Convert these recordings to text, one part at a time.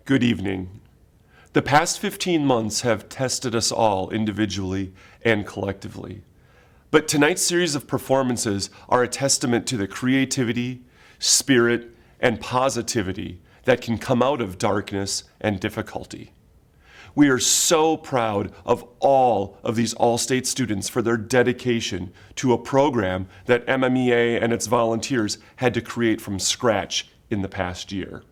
Good evening. The past 15 months have tested us all individually and collectively. But tonight's series of performances are a testament to the creativity, spirit, and positivity that can come out of darkness and difficulty. We are so proud of all of these All-State students for their dedication to a program that MMEA and its volunteers had to create from scratch in the past year.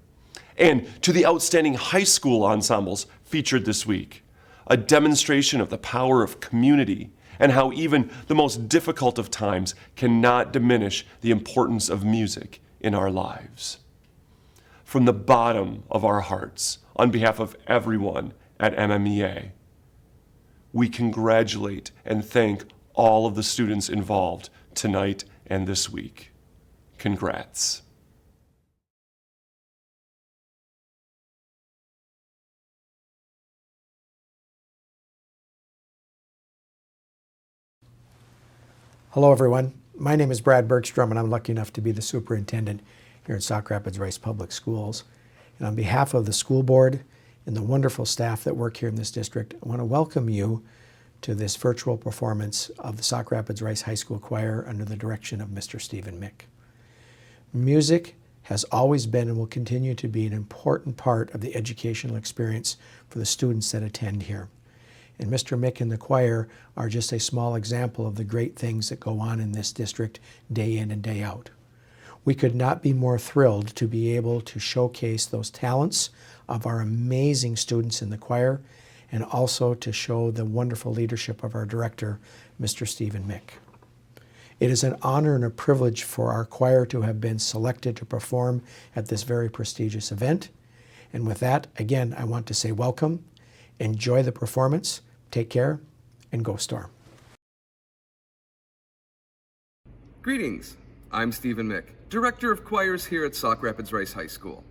And to the outstanding high school ensembles featured this week, a demonstration of the power of community and how even the most difficult of times cannot diminish the importance of music in our lives. From the bottom of our hearts, on behalf of everyone at MMEA, we congratulate and thank all of the students involved tonight and this week. Congrats. Hello everyone, my name is Brad Bergstrom and I'm lucky enough to be the superintendent here at Sauk Rapids-Rice Public Schools. And on behalf of the school board and the wonderful staff that work here in this district, I want to welcome you to this virtual performance of the Sauk Rapids-Rice High School Choir under the direction of Mr. Stephen Mick. Music has always been and will continue to be an important part of the educational experience for the students that attend here. And Mr. Mick and the choir are just a small example of the great things that go on in this district day in and day out. We could not be more thrilled to be able to showcase those talents of our amazing students in the choir and also to show the wonderful leadership of our director, Mr. Stephen Mick. It is an honor and a privilege for our choir to have been selected to perform at this very prestigious event. And with that, again, I want to say welcome. Enjoy the performance, take care, and go Storm. Greetings, I'm Stephen Mick, Director of Choirs here at Sauk Rapids-Rice High School.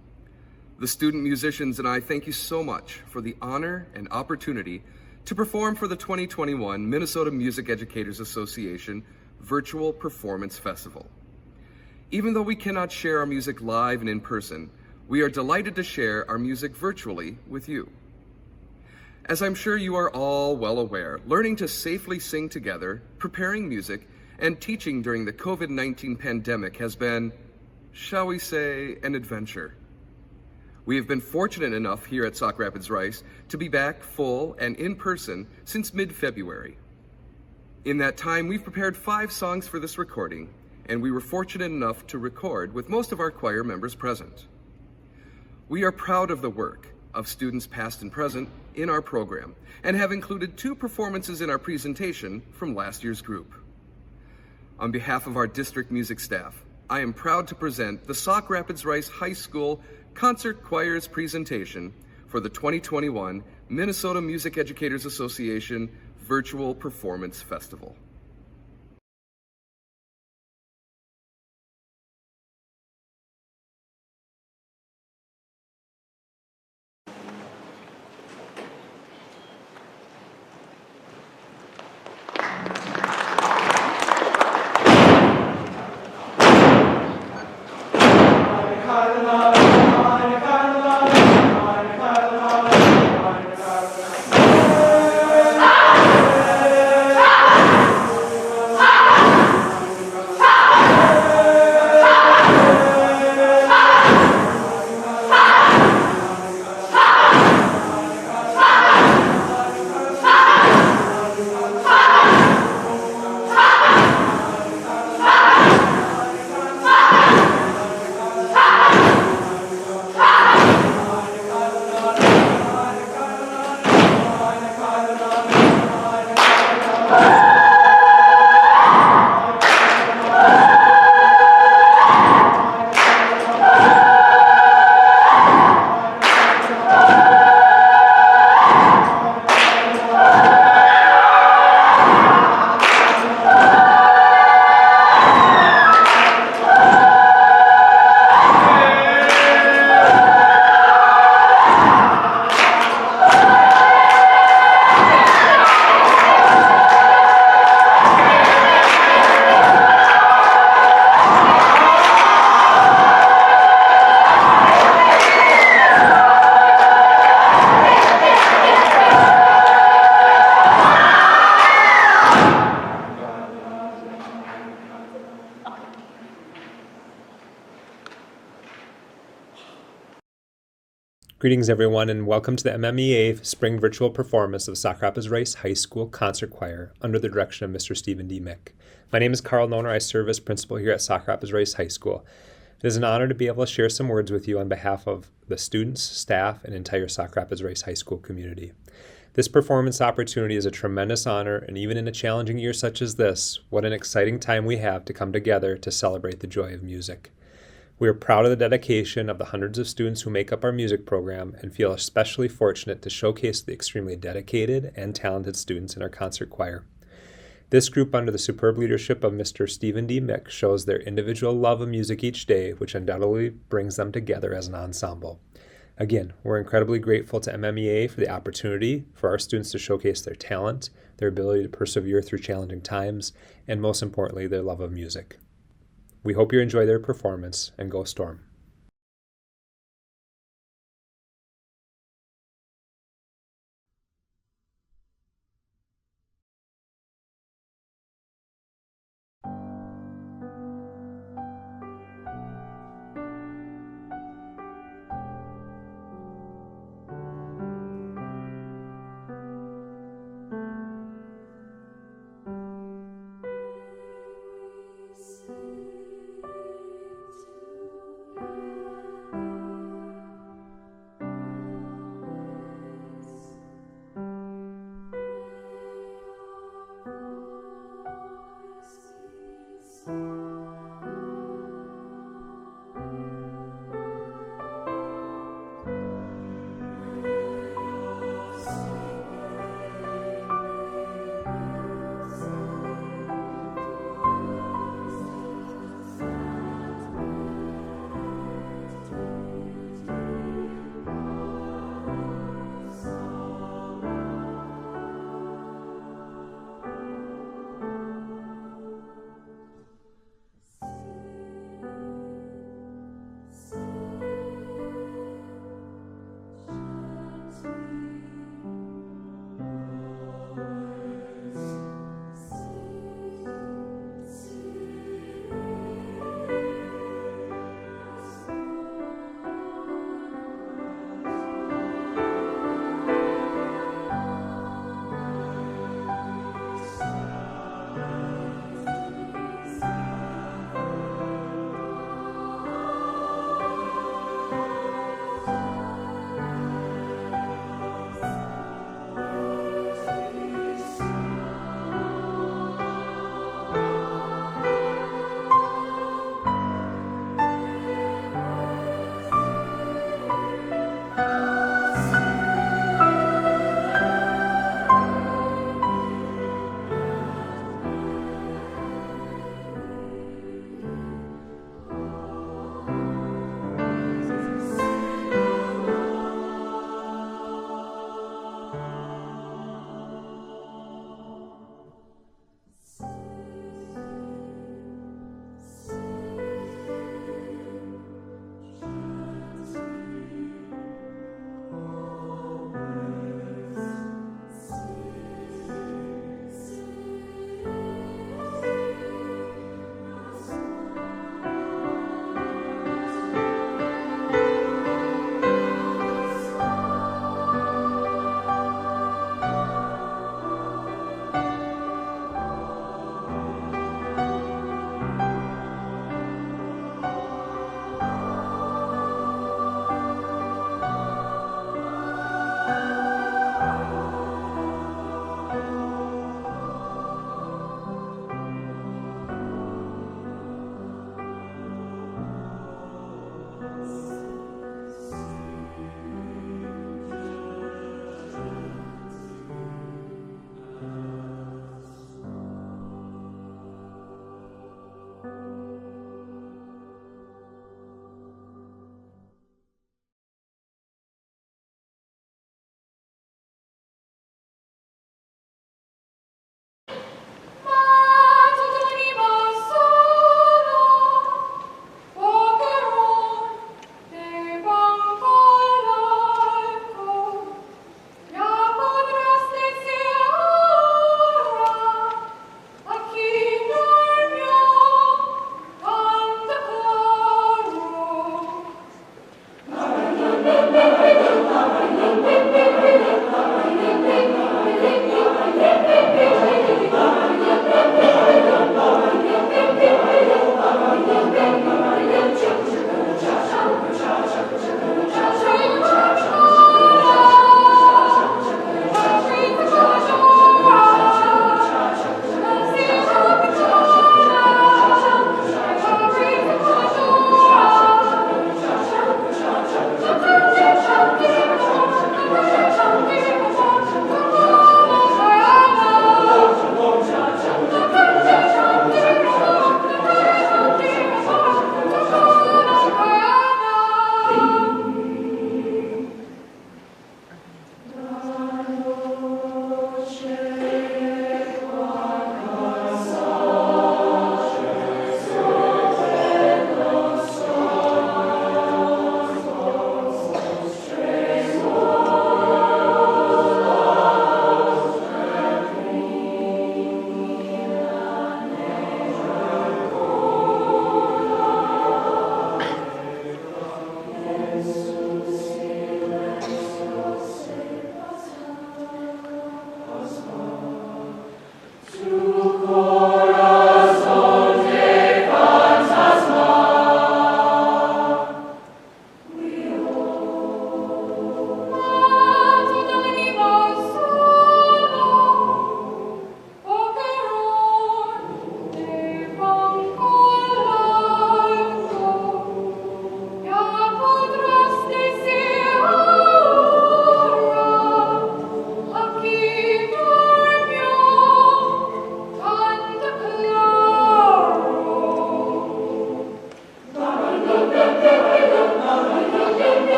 The student musicians and I thank you so much for the honor and opportunity to perform for the 2021 Minnesota Music Educators Association Virtual Performance Festival. Even though we cannot share our music live and in person, we are delighted to share our music virtually with you. As I'm sure you are all well aware, learning to safely sing together, preparing music, and teaching during the COVID-19 pandemic has been, shall we say, an adventure. We have been fortunate enough here at Sauk Rapids-Rice to be back full and in person since mid-February. In that time, we've prepared 5 songs for this recording, and we were fortunate enough to record with most of our choir members present. We are proud of the work of students past and present in our program and have included 2 performances in our presentation from last year's group. On behalf of our district music staff, I am proud to present the Sauk Rapids-Rice High School Concert Choirs presentation for the 2021 Minnesota Music Educators Association Virtual Performance Festival. Greetings, everyone, and welcome to the MMEA Spring Virtual Performance of Sauk Rapids-Rice High School Concert Choir under the direction of Mr. Stephen D. Mick. My name is Carl Noner. I serve as principal here at Sauk Rapids-Rice High School. It is an honor to be able to share some words with you on behalf of the students, staff, and entire Sauk Rapids-Rice High School community. This performance opportunity is a tremendous honor, and even in a challenging year such as this, what an exciting time we have to come together to celebrate the joy of music. We are proud of the dedication of the hundreds of students who make up our music program and feel especially fortunate to showcase the extremely dedicated and talented students in our concert choir. This group, under the superb leadership of Mr. Stephen D. Mick, shows their individual love of music each day, which undoubtedly brings them together as an ensemble. Again, we're incredibly grateful to MMEA for the opportunity for our students to showcase their talent, their ability to persevere through challenging times, and most importantly, their love of music. We hope you enjoy their performance, and go Storm. To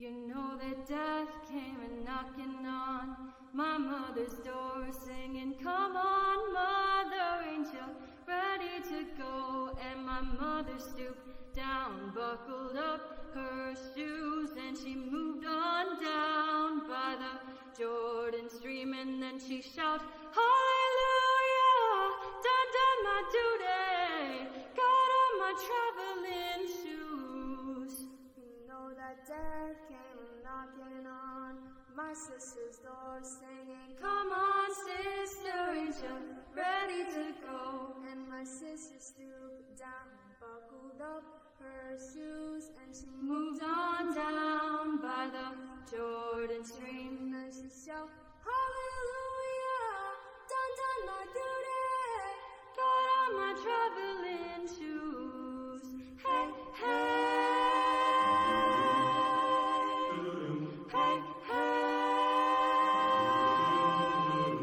You know that death came a-knocking on my mother's door, singing, come on, Mother Angel, ready to go. And my mother stooped down, buckled up her shoes, and she moved on down by the Jordan stream. And then she shouted, hallelujah, done my duty, got on my traveling shoes. You know that death came knocking on my sister's door, singing, come on, Sister Angel, ready to go. and my sister stooped down, buckled up her shoes, and she Moved on down by the Jordan stream. and then she shouted, hallelujah, done my duty. Got on my traveling shoes. Hey, hey. Hey, hey.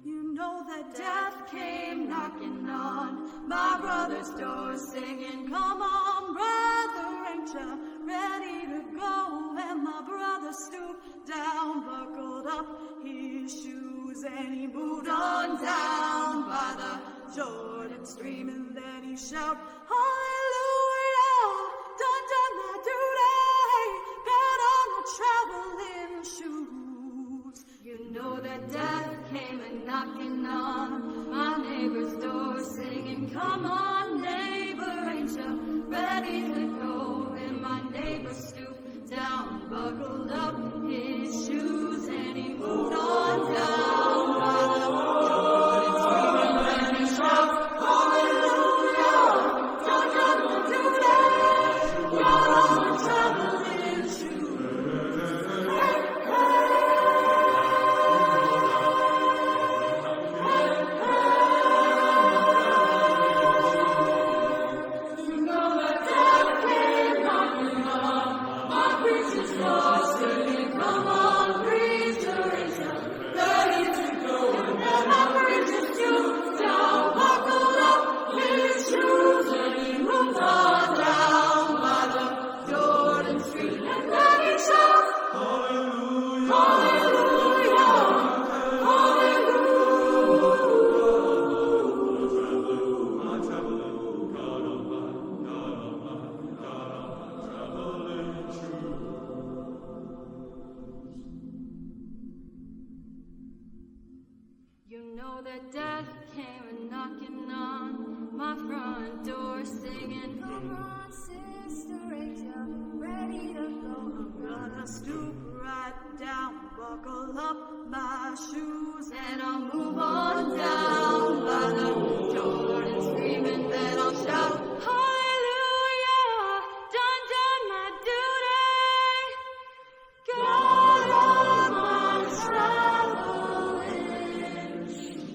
You know that death came knocking on my brother's door, singing, come on, brother, ain't ya ready to go? And my brother stooped down, buckled up his shoes, and he moved on down by the Jordan stream. And then he shouted, hallelujah, done my duty, got on my traveling shoes. You know that death came a-knocking on my neighbor's door, singing, come on, neighbor, ain't you ready to go? And my neighbor stooped down, buckled up his shoes, and he moved on down by the Jordan stream. And then he shouted, hallelujah, done my duty, got on my traveling shoes. Hey, you know that death came knocking on my preacher's door, singing, come on, preacher, it's ready to go. And then my preacher stooped down, buckled up his shoes, and he moved on down by the Jordan stream. And then he shouted, hallelujah, hallelujah. You know that death came a-knocking on my front door, singing, Come on, Sister Angel, ready to go. I'm gonna stoop right down, buckle up my shoes, and I'll move on down by the Jordan stream. And then I'll shout, hallelujah, done my duty, got on my traveling shoes.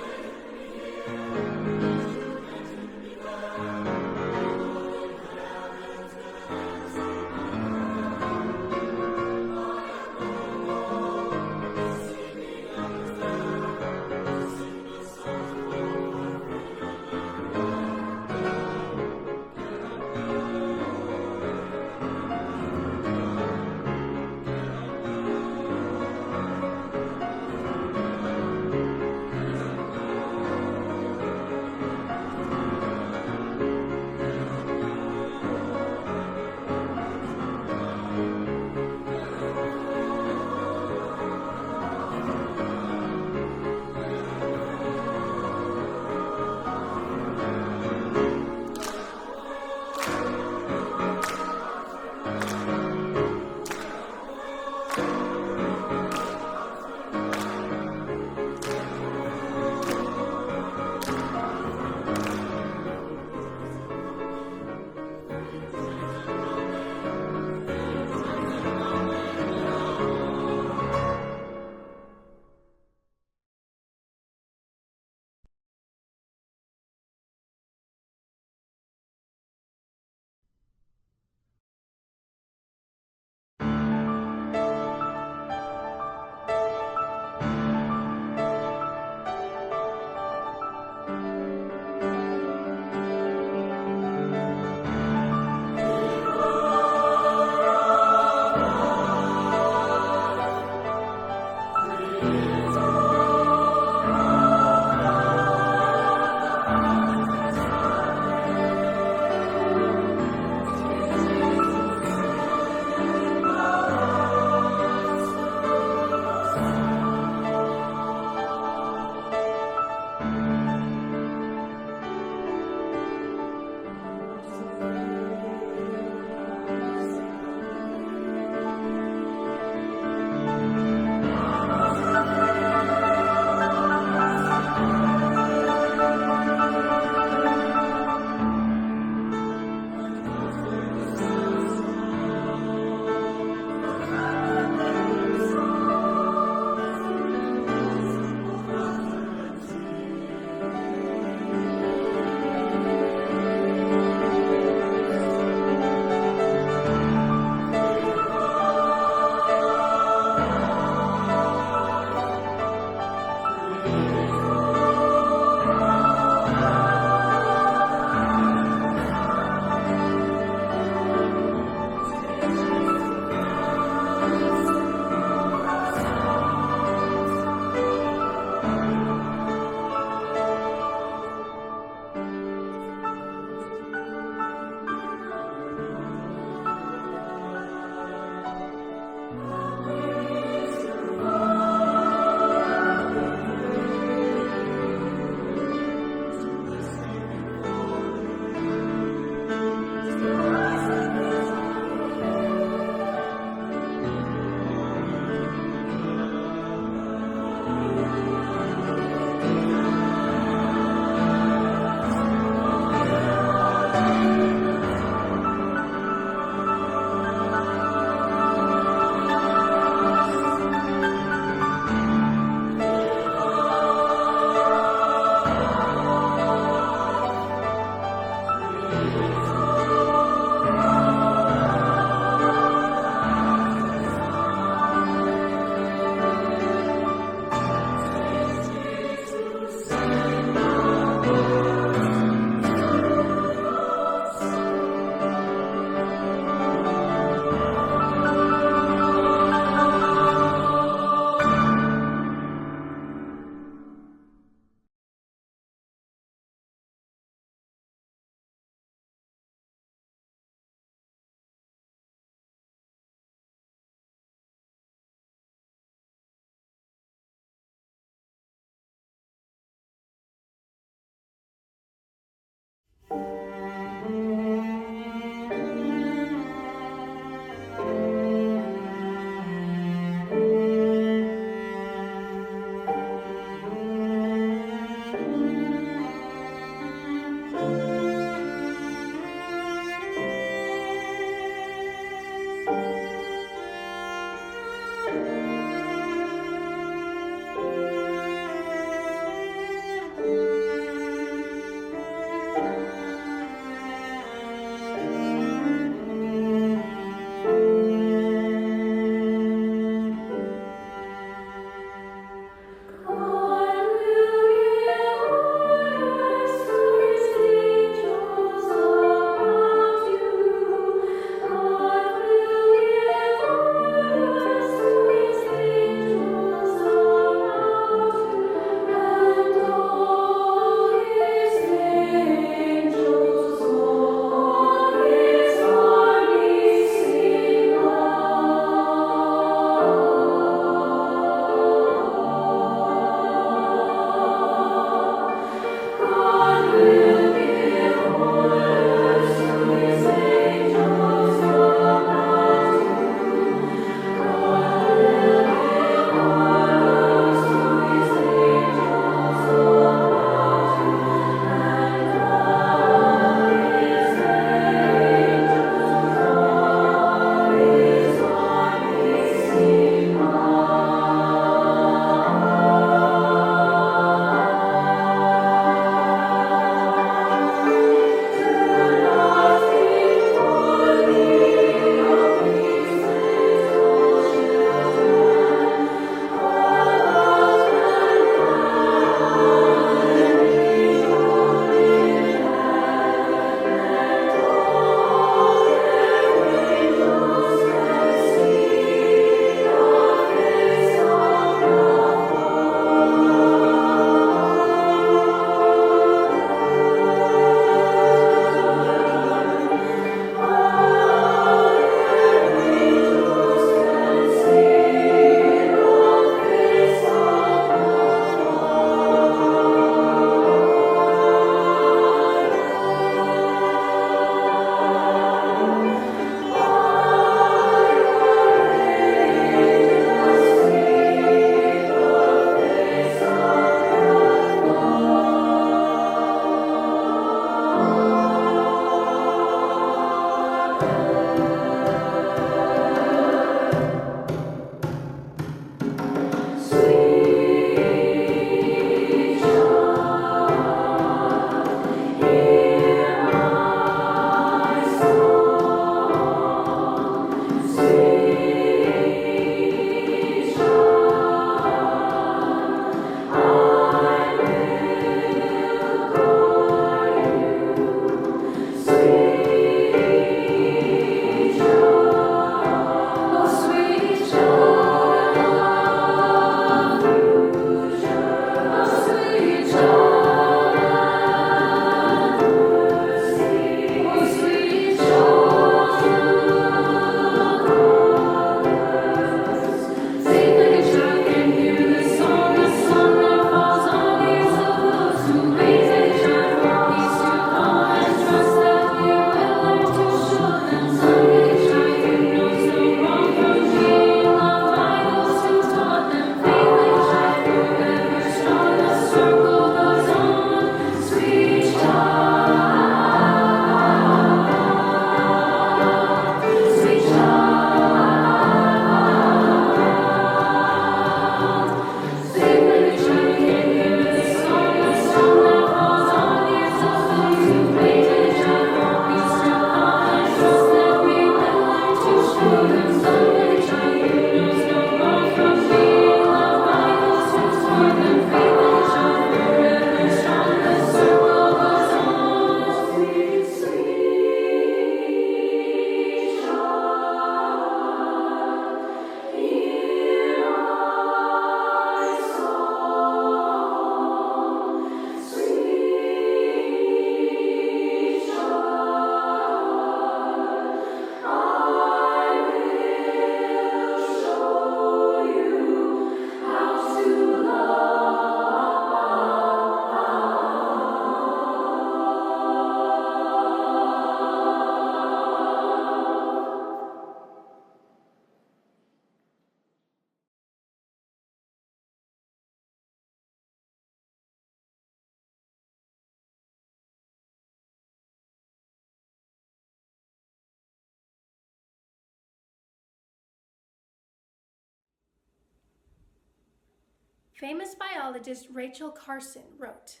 Famous biologist Rachel Carson wrote,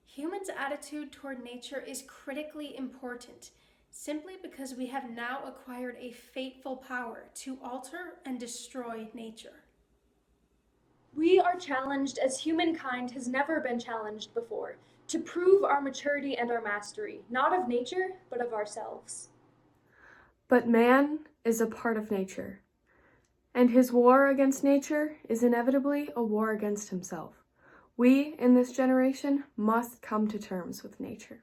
"Humans' attitude toward nature is critically important, simply because we have now acquired a fateful power to alter and destroy nature." We are challenged as humankind has never been challenged before, to prove our maturity and our mastery, not of nature, but of ourselves. But man is a part of nature, and his war against nature is inevitably a war against himself. We, in this generation, must come to terms with nature.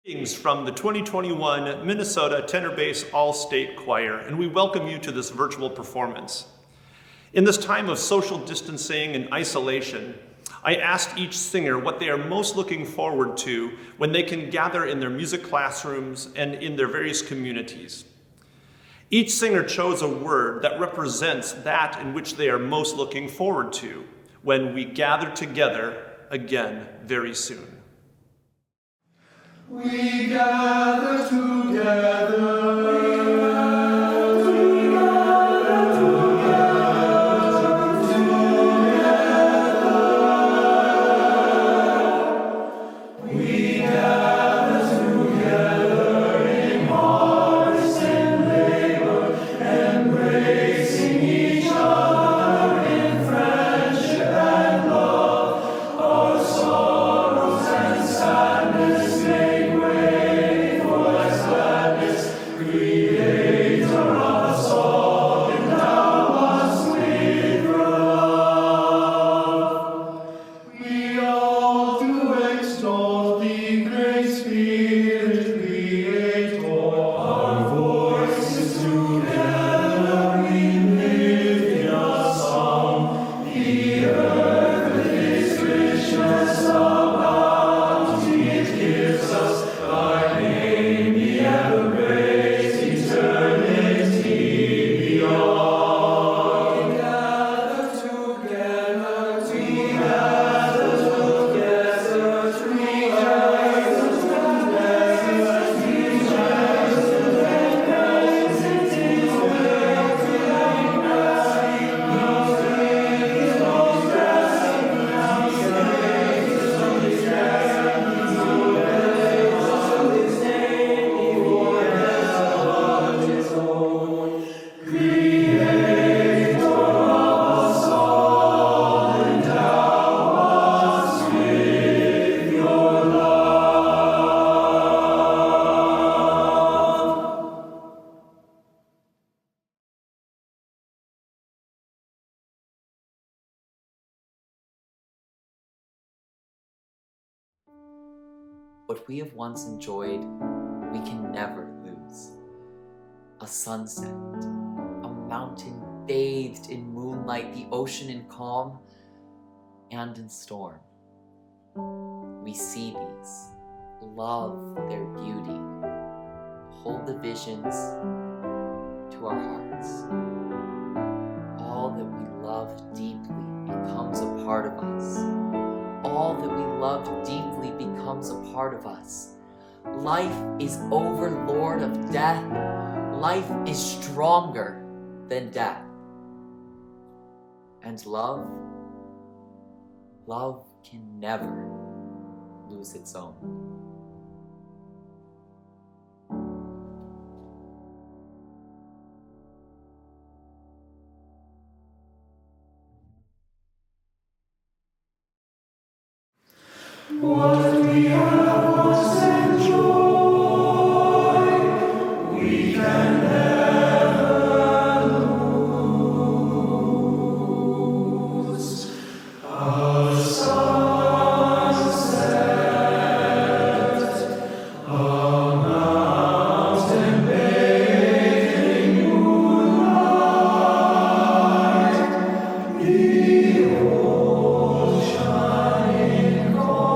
Greetings from the 2021 Minnesota Tenor Bass All-State Choir, and we welcome you to this virtual performance. In this time of social distancing and isolation, I asked each singer what they are most looking forward to when they can gather in their music classrooms and in their various communities. Each singer chose a word that represents that in which they are most looking forward to when we gather together again very soon. We gather together. What we have once enjoyed, we can never lose. A sunset, a mountain bathed in moonlight, the ocean in calm and in storm. We see these, love their beauty, hold the visions to our hearts. All that we love deeply becomes a part of us. All that we love deeply becomes a part of us. Life is overlord of death. Life is stronger than death. And love can never lose its own. What we have once enjoyed, we can never lose. A sunset, a mountain bathed in moonlight, the ocean in calm.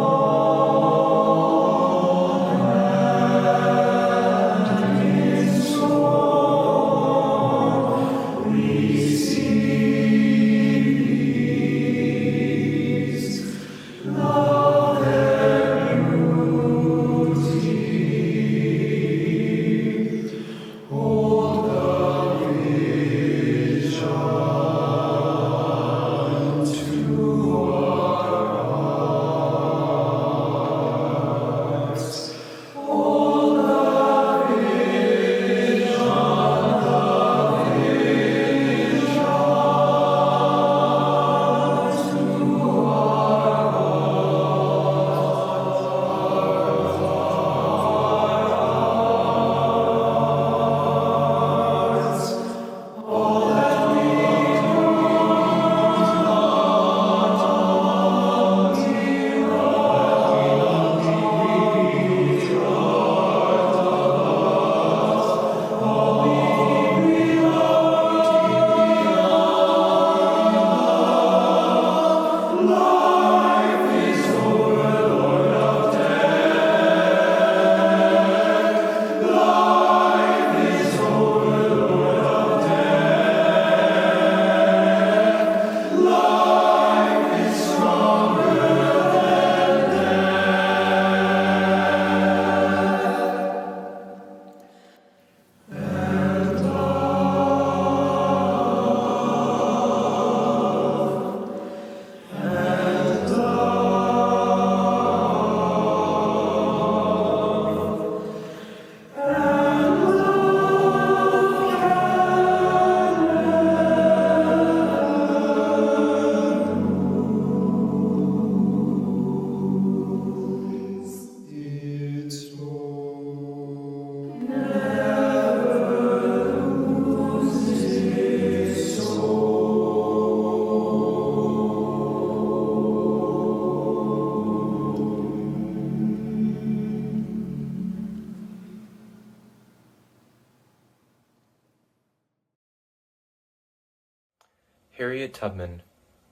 Harriet Tubman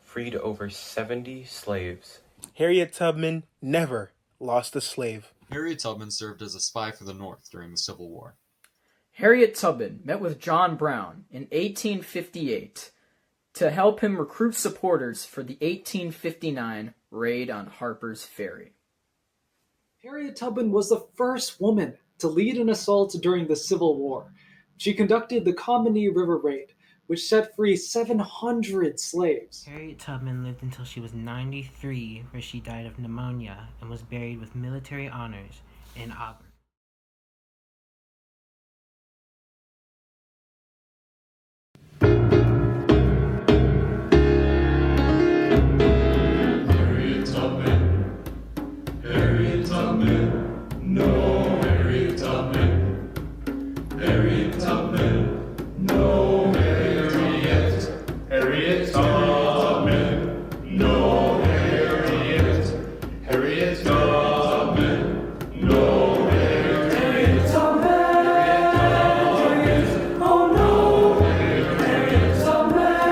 freed over 70 slaves. Harriet Tubman never lost a slave. Harriet Tubman served as a spy for the North during the Civil War. Harriet Tubman met with John Brown in 1858 to help him recruit supporters for the 1859 raid on Harper's Ferry. Harriet Tubman was the first woman to lead an assault during the Civil War. She conducted the Combinee River Raid, which set free 700 slaves. Harriet Tubman lived until she was 93, where she died of pneumonia and was buried with military honors in Auburn. Harriet Tubman, Harriet Tubman, no Harriet Tubman, Harriet Tubman, no Harriet, Harriet Tubman, no Harriet, Harriet Tubman, no Harriet Tubman, oh no, Harriet Tubman,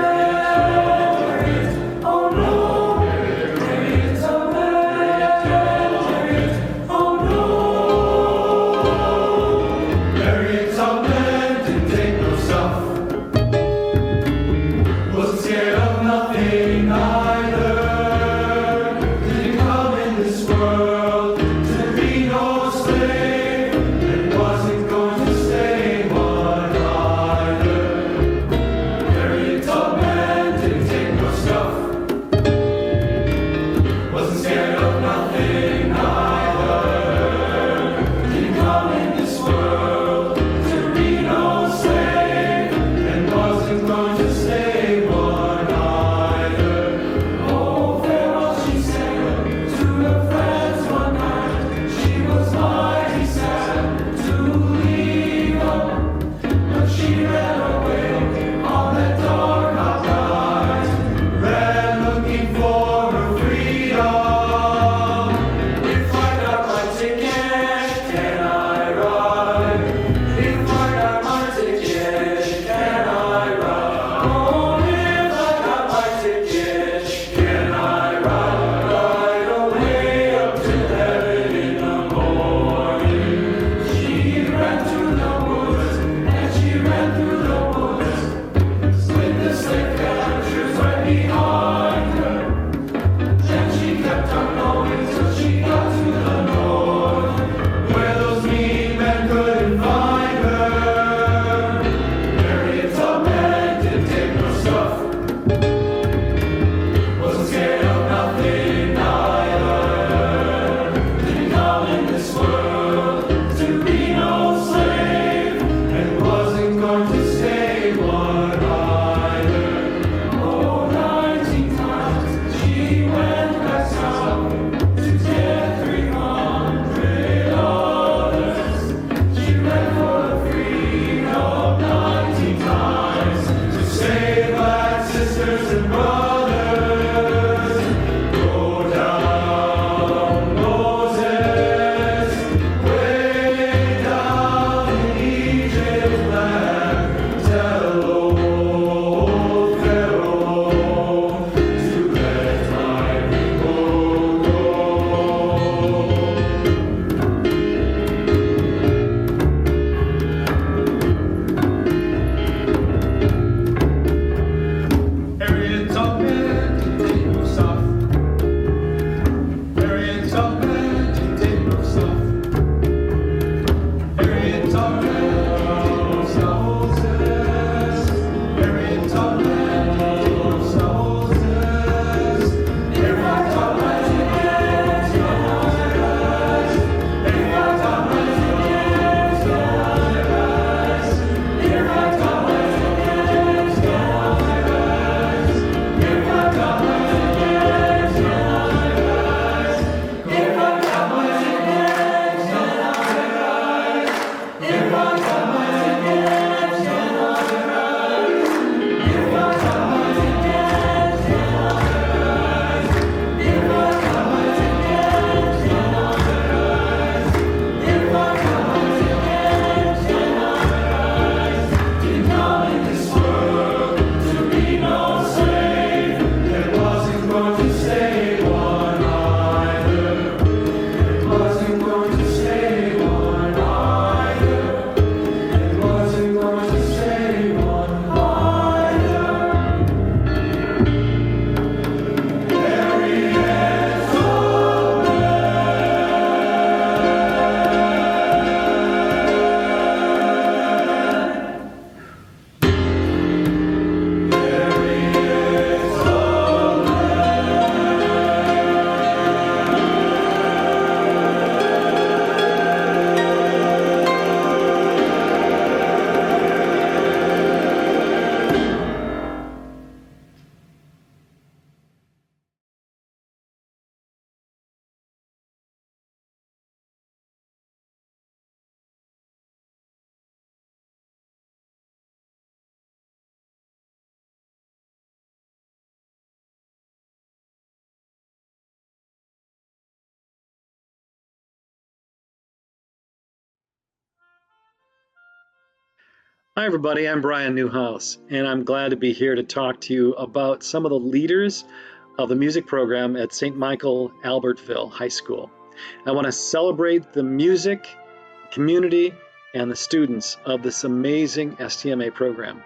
oh no. Harriet Tubman didn't take no stuff. Wasn't scared of nothing either. Didn't come in this world to be no slave, and wasn't going to stay one either. Harriet Tubman didn't take no stuff. Wasn't scared of nothing either. Didn't come in this world to be no slave, and wasn't going to stay one either. Oh, farewell, she said to her friends one night. She was mighty sad to leave them, but she ran away on that dark hot night. Ran looking for her freedom. If I got my ticket, can I ride? If I got my ticket, can I ride? Oh, if I got my ticket, can I ride? Right away up to heaven in the morning. She ran through the woods, and she ran through the woods, with the slave catchers right behind her. And she kept on going till she got to the north, where those mean men couldn't find her. Harriet Tubman didn't take no stuff. Wasn't scared of nothing either. Didn't come in this world to be no slave, and wasn't going to stay one either. Oh, 19 times she went back south to get 300 others. She ran for the freedom 19 times to save black sisters and brothers. Go down, Moses, way down in Egypt land. Tell old Pharaoh to let my people go. Harriet Tubman didn't take no stuff. Harriet Tubman didn't take no stuff. Harriet Tubman didn't take no stuff. Harriet Tubman didn't take no stuff. Harriet Tubman didn't take no stuff. Harriet Tubman didn't take no stuff. Harriet Tubman didn't take no If I got my ticket, can I ride? If I Hi, everybody. I'm Brian Newhouse, and I'm glad to be here to talk to you about some of the leaders of the music program at St. Michael-Albertville High School. I want to celebrate the music, community, and the students of this amazing STMA program.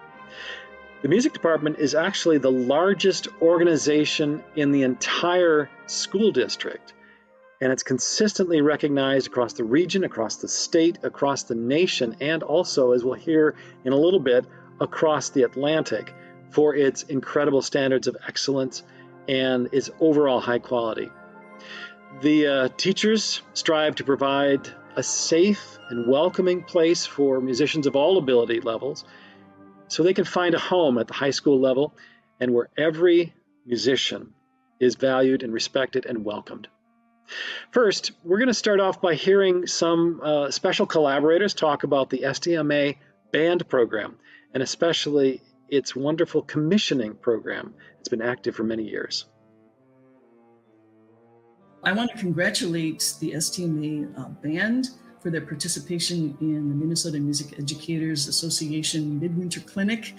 The music department is actually the largest organization in the entire school district, and it's consistently recognized across the region, across the state, across the nation, and also, as we'll hear in a little bit, across the Atlantic for its incredible standards of excellence and its overall high quality. The teachers strive to provide a safe and welcoming place for musicians of all ability levels so they can find a home at the high school level and where every musician is valued and respected and welcomed. First, we're going to start off by hearing some special collaborators talk about the STMA band program, and especially its wonderful commissioning program. It's been active for many years. I want to congratulate the STMA band for their participation in the Minnesota Music Educators Association Midwinter Clinic.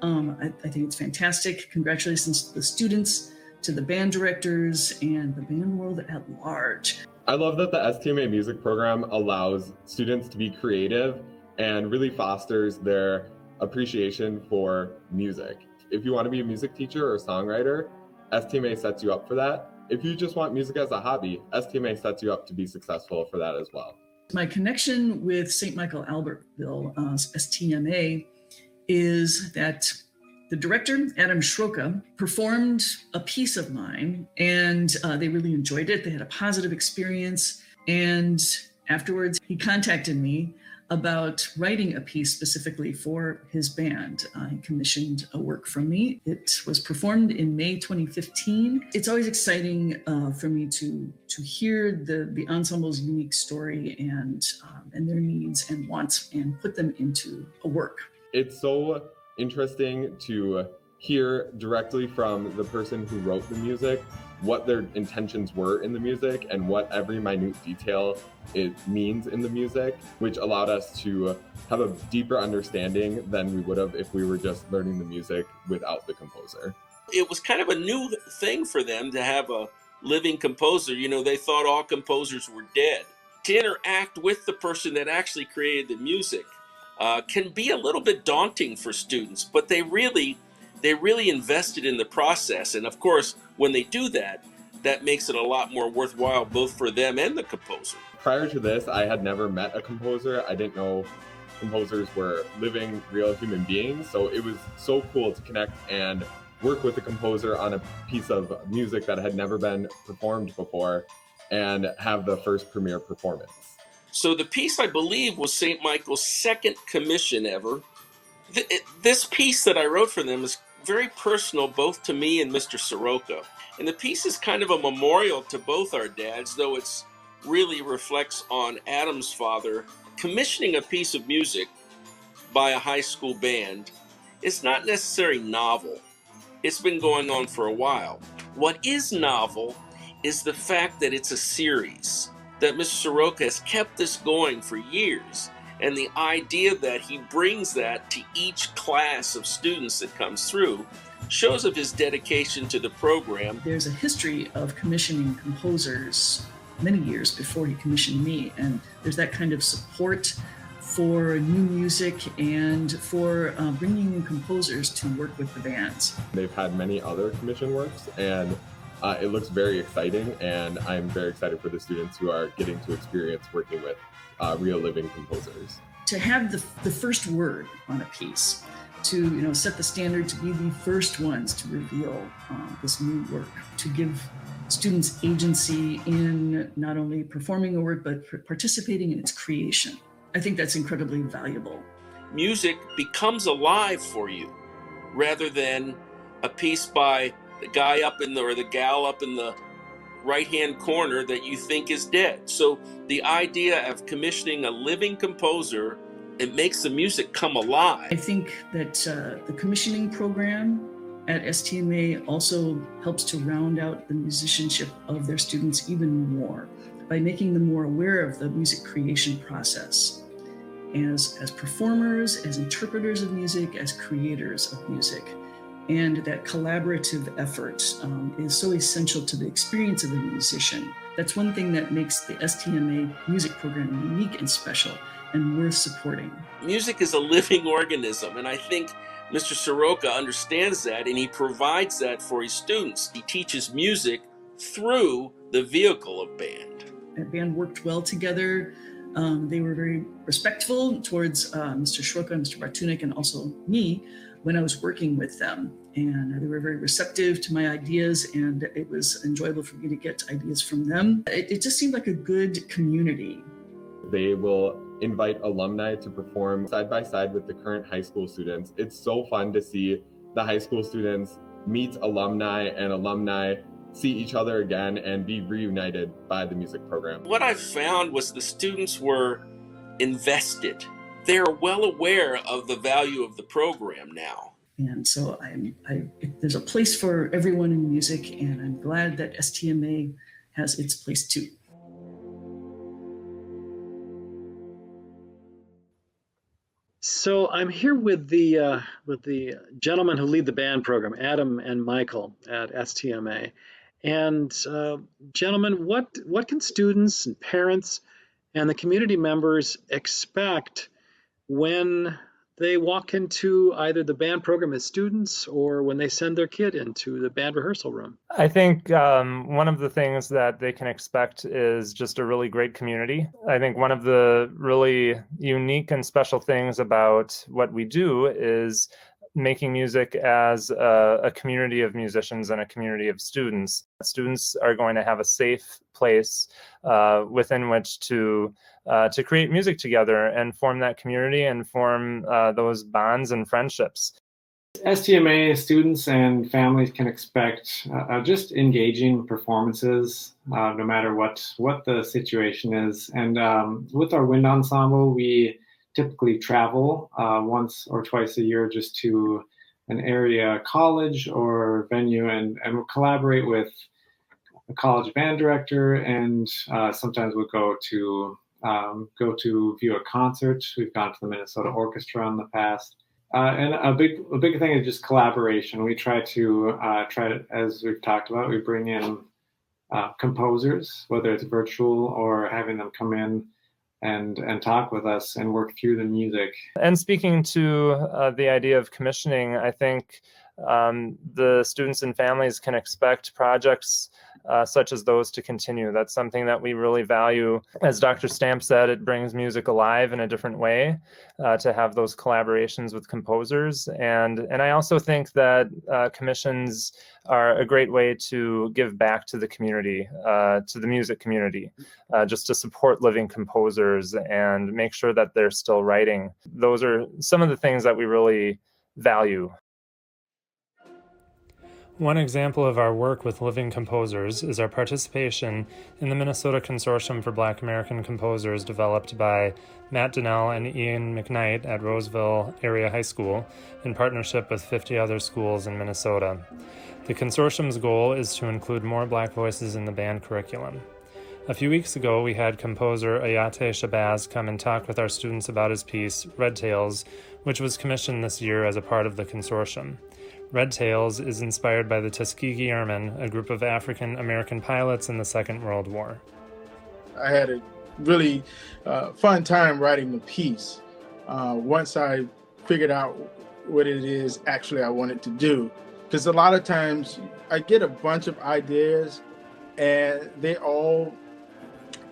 I think it's fantastic. Congratulations to the students, to the band directors, and the band world at large. I love that the STMA music program allows students to be creative and really fosters their appreciation for music. If you want to be a music teacher or a songwriter, STMA sets you up for that. If you just want music as a hobby, STMA sets you up to be successful for that as well. My connection with St. Michael-Albertville, STMA, is that the director, Adam Sroka, performed a piece of mine, and they really enjoyed it. They had a positive experience, and afterwards he contacted me about writing a piece specifically for his band. He commissioned a work from me. It was performed in May 2015. It's always exciting for me to hear the ensemble's unique story and their needs and wants and put them into a work. It's so interesting to hear directly from the person who wrote the music what their intentions were in the music and what every minute detail it means in the music, which allowed us to have a deeper understanding than we would have if we were just learning the music without the composer. It was kind of a new thing for them to have a living composer. You know, they thought all composers were dead. To interact with the person that actually created the music can be a little bit daunting for students, but they really invested in the process. And of course, when they do that, that makes it a lot more worthwhile both for them and the composer. Prior to this, I had never met a composer. I didn't know composers were living, real human beings. So it was so cool to connect and work with a composer on a piece of music that had never been performed before and have the first premiere performance. So the piece, I believe, was St. Michael's second commission ever. This piece that I wrote for them is very personal, both to me and Mr. Sroka. And the piece is kind of a memorial to both our dads, though it's really reflects on Adam's father. Commissioning a piece of music by a high school band is not necessarily novel. It's been going on for a while. What is novel is the fact that it's a series, that Mr. Sroka has kept this going for years, and the idea that he brings that to each class of students that comes through shows of his dedication to the program. There's a history of commissioning composers many years before he commissioned me, and there's that kind of support for new music and for bringing in composers to work with the bands. They've had many other commission works, and it looks very exciting, and I'm very excited for the students who are getting to experience working with real living composers. To have the first word on a piece, to set the standard, to be the first ones to reveal this new work, to give students agency in not only performing a work but participating in its creation. I think that's incredibly valuable. Music becomes alive for you rather than a piece by the guy up in the, or the gal up in the right-hand corner that you think is dead. So the idea of commissioning a living composer, it makes the music come alive. I think that the commissioning program at STMA also helps to round out the musicianship of their students even more by making them more aware of the music creation process. as performers, as interpreters of music, as creators of music. And that collaborative effort is so essential to the experience of a musician. That's one thing that makes the STMA music program unique and special and worth supporting. Music is a living organism, and I think Mr. Sroka understands that, and he provides that for his students. He teaches music through the vehicle of band. The band worked well together. They were very respectful towards Mr. Sroka, Mr. Bartunek, and also me when I was working with them. And they were very receptive to my ideas, and it was enjoyable for me to get ideas from them. It just seemed like a good community. They will invite alumni to perform side by side with the current high school students. It's so fun to see the high school students meet alumni and alumni see each other again and be reunited by the music program. What I found was the students were invested. They're well aware of the value of the program now. And so there's a place for everyone in music, and I'm glad that STMA has its place too. So I'm here with the gentlemen who lead the band program, Adam and Michael at STMA. And gentlemen, what can students and parents and the community members expect when they walk into either the band program as students or when they send their kid into the band rehearsal room? I think one of the things that they can expect is just a really great community. I think one of the really unique and special things about what we do is making music as a community of musicians and a community of students. Students are going to have a safe place within which to create music together and form that community and form those bonds and friendships. STMA students and families can expect just engaging performances, no matter what the situation is. And with our wind ensemble, we typically travel once or twice a year just to an area college or venue, and we'll collaborate with a college band director, and sometimes we'll go to view a concert. We've gone to the Minnesota Orchestra in the past. And a big thing is just collaboration. We try to, as we've talked about, we bring in composers, whether it's virtual or having them come in and talk with us and work through the music. And speaking to the idea of commissioning, I think the students and families can expect projects such as those to continue. That's something that we really value. As Dr. Stamp said, it brings music alive in a different way to have those collaborations with composers. And I also think that commissions are a great way to give back to the community, to the music community, just to support living composers and make sure that they're still writing. Those are some of the things that we really value. One example of our work with living composers is our participation in the Minnesota Consortium for Black American Composers developed by Matt Donnell and Ian McKnight at Roseville Area High School in partnership with 50 other schools in Minnesota. The consortium's goal is to include more Black voices in the band curriculum. A few weeks ago, we had composer Ayate Shabazz come and talk with our students about his piece, Red Tails, which was commissioned this year as a part of the consortium. Red Tails is inspired by the Tuskegee Airmen, a group of African-American pilots in the Second World War. I had a really fun time writing the piece once I figured out what it is actually I wanted to do. Because a lot of times I get a bunch of ideas and they all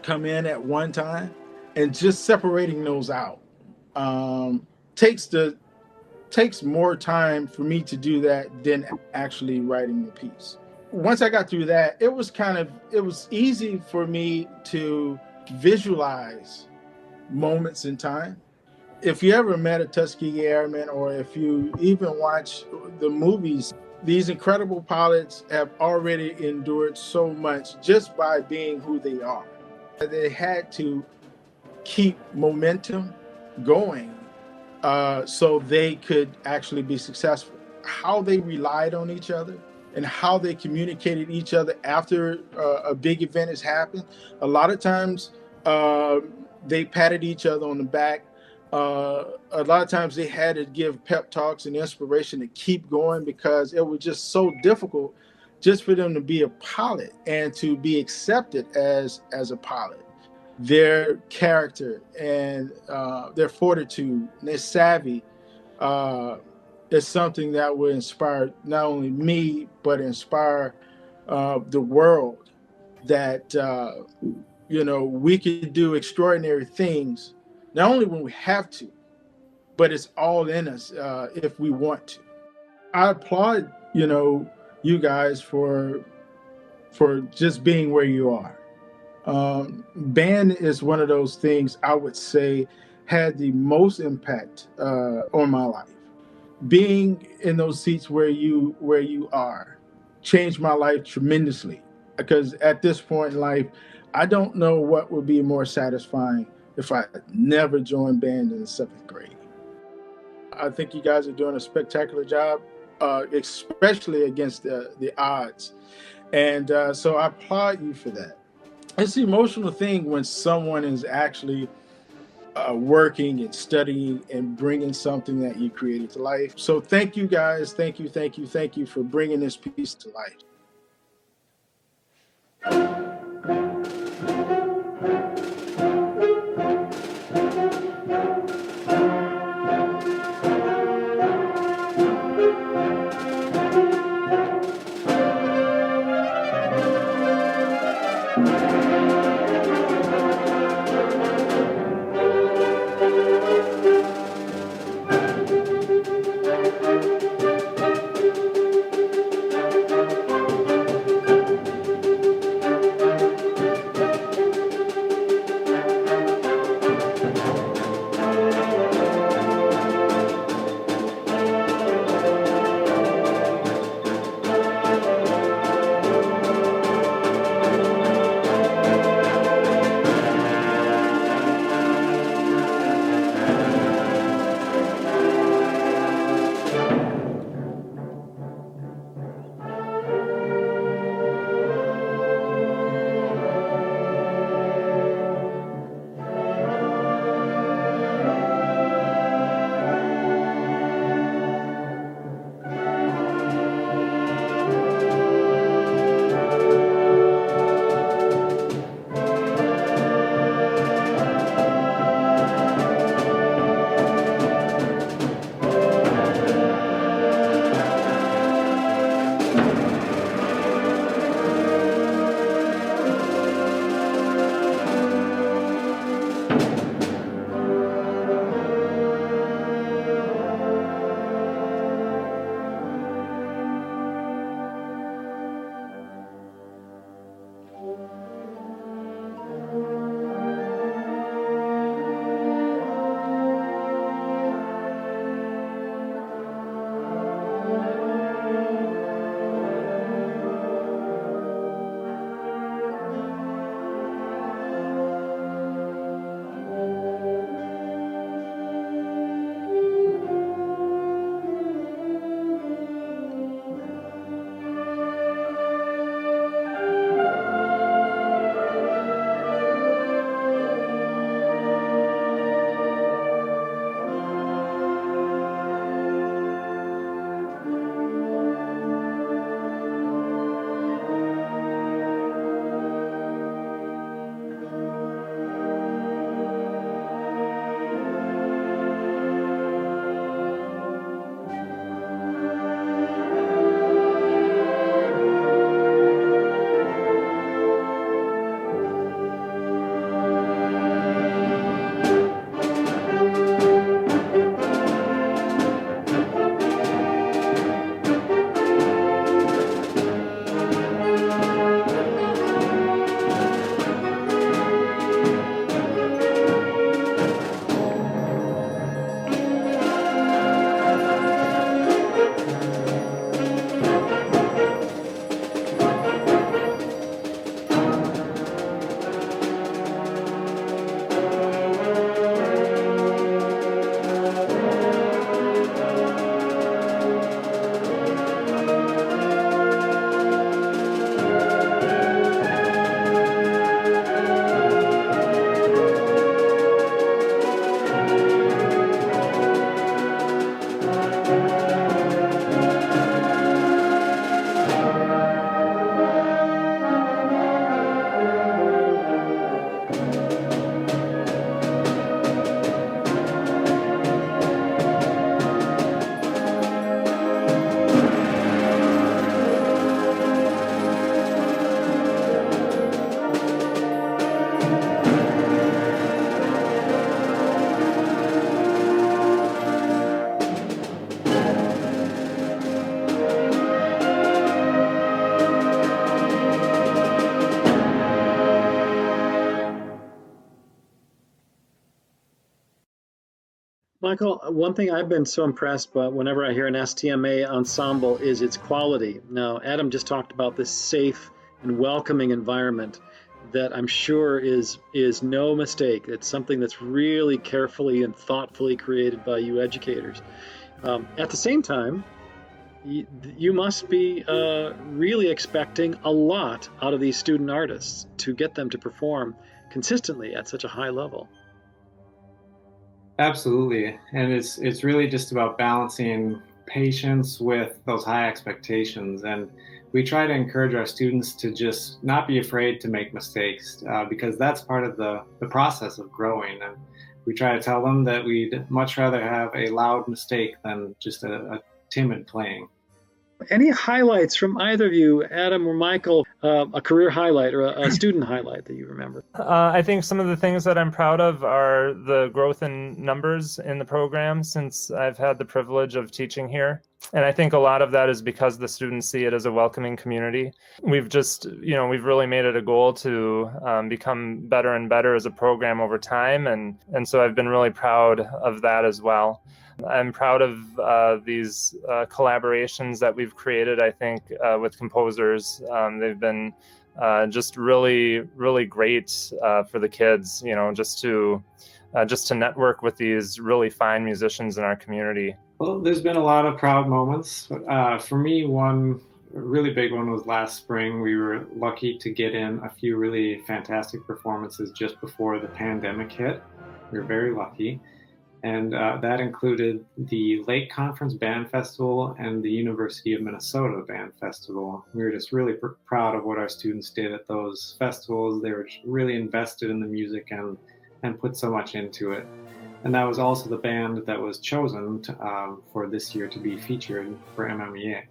come in at one time, and just separating those out takes more time for me to do that than actually writing the piece. Once I got through that, it was easy for me to visualize moments in time. If you ever met a Tuskegee Airman, or if you even watch the movies, these incredible pilots have already endured so much just by being who they are. They had to keep momentum going so they could actually be successful. How they relied on each other and how they communicated each other after a big event has happened. A lot of times they patted each other on the back. A lot of times they had to give pep talks and inspiration to keep going because it was just so difficult just for them to be a pilot and to be accepted as a pilot. Their character and their fortitude and their savvy is something that would inspire not only me, but inspire the world that, we could do extraordinary things, not only when we have to, but it's all in us if we want to. I applaud, you guys for just being where you are. Band is one of those things I would say had the most impact on my life. Being in those seats where you are changed my life tremendously, because at this point in life, I don't know what would be more satisfying if I had never joined band in the 7th grade. I think you guys are doing a spectacular job, especially against the odds. And so I applaud you for that. It's an emotional thing when someone is actually working and studying and bringing something that you created to life. So thank you guys. Thank you for bringing this piece to life. Michael, one thing I've been so impressed by whenever I hear an STMA ensemble is its quality. Now, Adam just talked about this safe and welcoming environment that I'm sure is no mistake. It's something that's really carefully and thoughtfully created by you educators. At the same time, you must be really expecting a lot out of these student artists to get them to perform consistently at such a high level. Absolutely. And it's really just about balancing patience with those high expectations. And we try to encourage our students to just not be afraid to make mistakes, because that's part of the process of growing. And we try to tell them that we'd much rather have a loud mistake than just a timid playing. Any highlights from either of you, Adam or Michael, a career highlight or a student highlight that you remember? I think some of the things that I'm proud of are the growth in numbers in the program since I've had the privilege of teaching here. And I think a lot of that is because the students see it as a welcoming community. We've just, we've really made it a goal to become better and better as a program over time. And so I've been really proud of that as well. I'm proud of these collaborations that we've created, I think, with composers. They've been just really, really great for the kids, just to network with these really fine musicians in our community. Well, there's been a lot of proud moments. For me, one really big one was last spring. We were lucky to get in a few really fantastic performances just before the pandemic hit. We were very lucky. And that included the Lake Conference Band Festival and the University of Minnesota Band Festival. We were just really proud of what our students did at those festivals. They were just really invested in the music and put so much into it. And that was also the band that was chosen for this year to be featured for MMEA.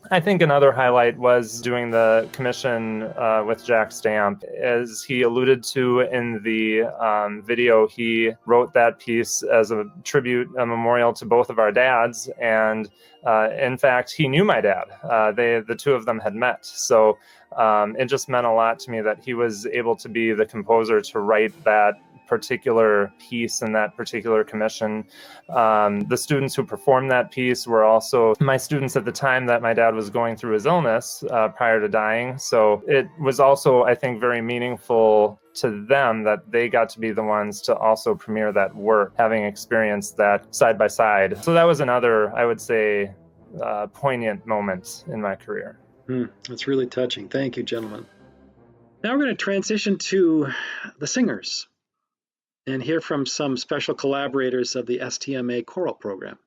I think another highlight was doing the commission with Jack Stamp. As he alluded to in the video, he wrote that piece as a tribute, a memorial to both of our dads. And in fact, he knew my dad. The two of them had met. So it just meant a lot to me that he was able to be the composer to write that particular piece in that particular commission. The students who performed that piece were also my students at the time that my dad was going through his illness prior to dying. So it was also, I think, very meaningful to them that they got to be the ones to also premiere that work, having experienced that side by side. So that was another, I would say, poignant moment in my career. That's really touching. Thank you, gentlemen. Now we're going to transition to the singers and hear from some special collaborators of the STMA choral program.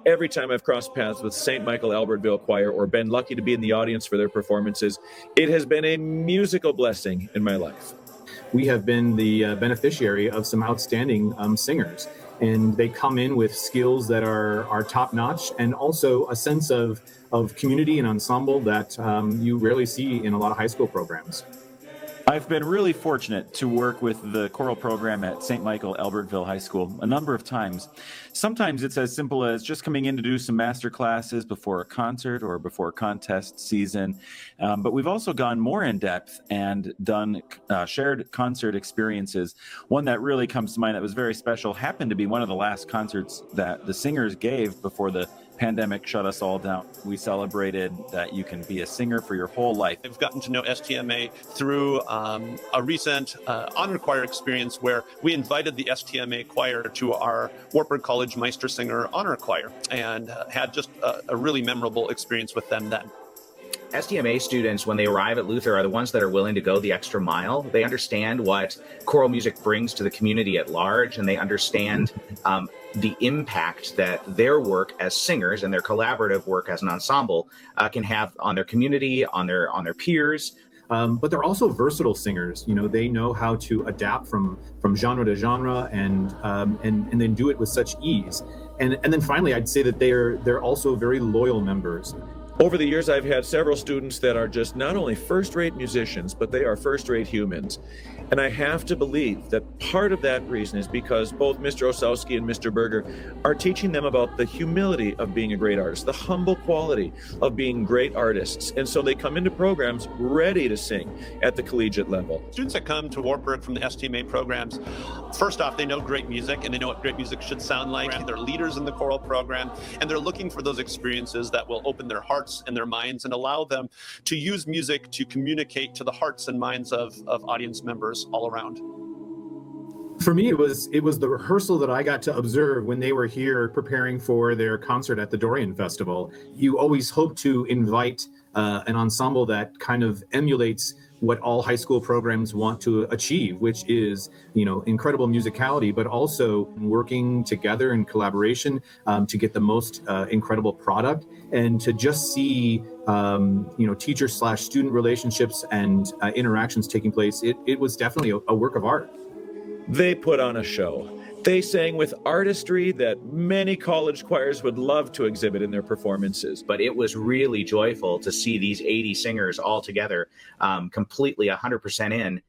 Every time I've crossed paths with St. Michael-Albertville Choir or been lucky to be in the audience for their performances, it has been a musical blessing in my life. We have been the beneficiary of some outstanding singers, and they come in with skills that are top-notch and also a sense of community and ensemble that you rarely see in a lot of high school programs. I've been really fortunate to work with the choral program at St. Michael-Albertville High School a number of times. Sometimes it's as simple as just coming in to do some master classes before a concert or before a contest season. But we've also gone more in depth and done shared concert experiences. One that really comes to mind that was very special happened to be one of the last concerts that the singers gave before the pandemic shut us all down. We celebrated that you can be a singer for your whole life. I've gotten to know STMA through a recent honor choir experience where we invited the STMA choir to our Wartburg College Meistersinger honor choir and had just a really memorable experience with them then. STMA students, when they arrive at Luther, are the ones that are willing to go the extra mile. They understand what choral music brings to the community at large, and they understand the impact that their work as singers and their collaborative work as an ensemble can have on their community, on their peers. But they're also versatile singers. You know, they know how to adapt from genre to genre and then do it with such ease. And then finally, I'd say that they're also very loyal members. Over the years, I've had several students that are just not only first-rate musicians, but they are first-rate humans. And I have to believe that part of that reason is because both Mr. Osowski and Mr. Berger are teaching them about the humility of being a great artist, the humble quality of being great artists. And so they come into programs ready to sing at the collegiate level. Students that come to Wartburg from the STMA programs, first off, they know great music and they know what great music should sound like. They're leaders in the choral program, and they're looking for those experiences that will open their hearts and their minds and allow them to use music to communicate to the hearts and minds of audience members all around. For me, it was the rehearsal that I got to observe when they were here preparing for their concert at the Dorian Festival. You always hope to invite an ensemble that kind of emulates what all high school programs want to achieve, which is, incredible musicality, but also working together in collaboration to get the most incredible product, and to just see, teacher/student relationships and interactions taking place. It was definitely a work of art. They put on a show. They sang with artistry that many college choirs would love to exhibit in their performances. But it was really joyful to see these 80 singers all together, completely 100% in.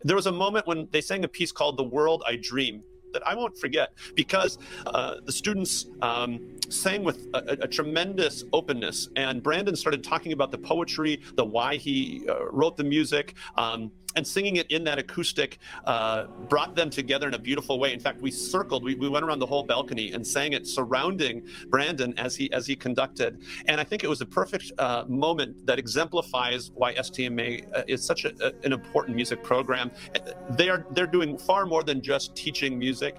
There was a moment when they sang a piece called The World I Dream that I won't forget, because the students sang with a tremendous openness, and Brandon started talking about the poetry, the why he wrote the music, and singing it in that acoustic brought them together in a beautiful way. In fact, we went around the whole balcony and sang it surrounding Brandon as he conducted. And I think it was a perfect moment that exemplifies why STMA is such an important music program. They're doing far more than just teaching music.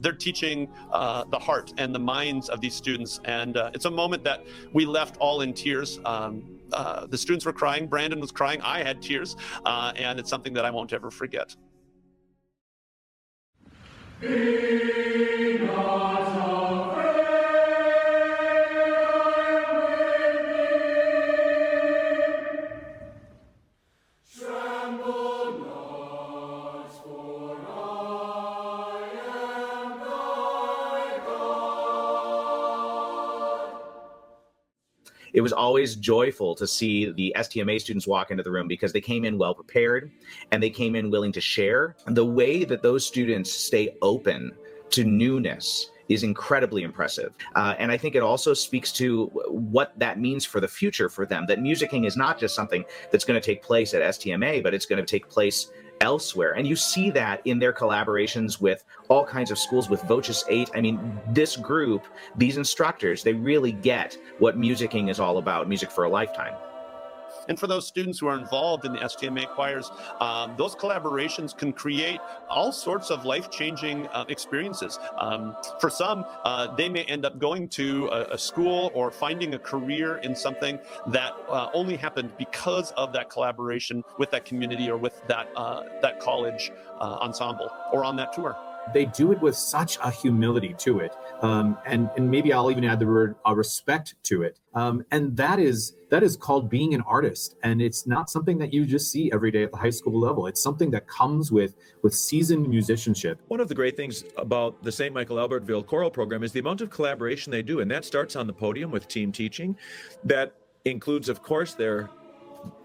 They're teaching the heart and the minds of these students. And it's a moment that we left all in tears. The students were crying, Brandon was crying, I had tears, and it's something that I won't ever forget. It was always joyful to see the STMA students walk into the room because they came in well prepared and they came in willing to share. The way that those students stay open to newness is incredibly impressive. And I think it also speaks to what that means for the future for them, that musicking is not just something that's going to take place at STMA, but it's going to take place elsewhere. And you see that in their collaborations with all kinds of schools, with Voces 8. I mean, this group, these instructors, they really get what musicking is all about, music for a lifetime. And for those students who are involved in the STMA choirs, those collaborations can create all sorts of life-changing experiences. For some, they may end up going to a school or finding a career in something that only happened because of that collaboration with that community or with that college ensemble or on that tour. They do it with such a humility to it, and maybe I'll even add the word respect to it. And that is called being an artist, and it's not something that you just see every day at the high school level. It's something that comes with seasoned musicianship. One of the great things about the St. Michael-Albertville choral program is the amount of collaboration they do, and that starts on the podium with team teaching. That includes, of course, their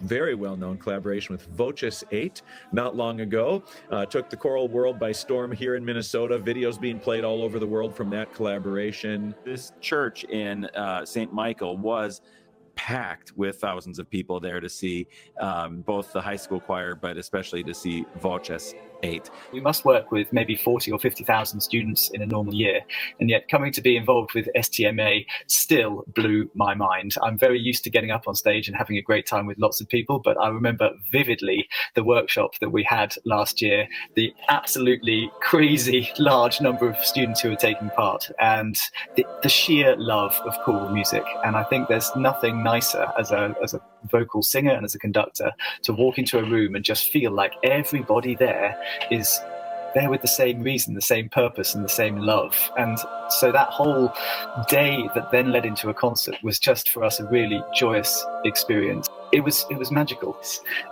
very well-known collaboration with Voces 8 not long ago. Took the choral world by storm here in Minnesota. Videos being played all over the world from that collaboration. This church in St. Michael was packed with thousands of people there to see both the high school choir, but especially to see Voces 8. We must work with maybe 40 or 50,000 students in a normal year, and yet coming to be involved with STMA still blew my mind. I'm very used to getting up on stage and having a great time with lots of people, but I remember vividly the workshop that we had last year, the absolutely crazy large number of students who were taking part, and the sheer love of choral music. And I think there's nothing nicer as a vocal singer and as a conductor to walk into a room and just feel like everybody there is there with the same reason, the same purpose, and the same love. And so that whole day that then led into a concert was just for us a really joyous experience. It was magical.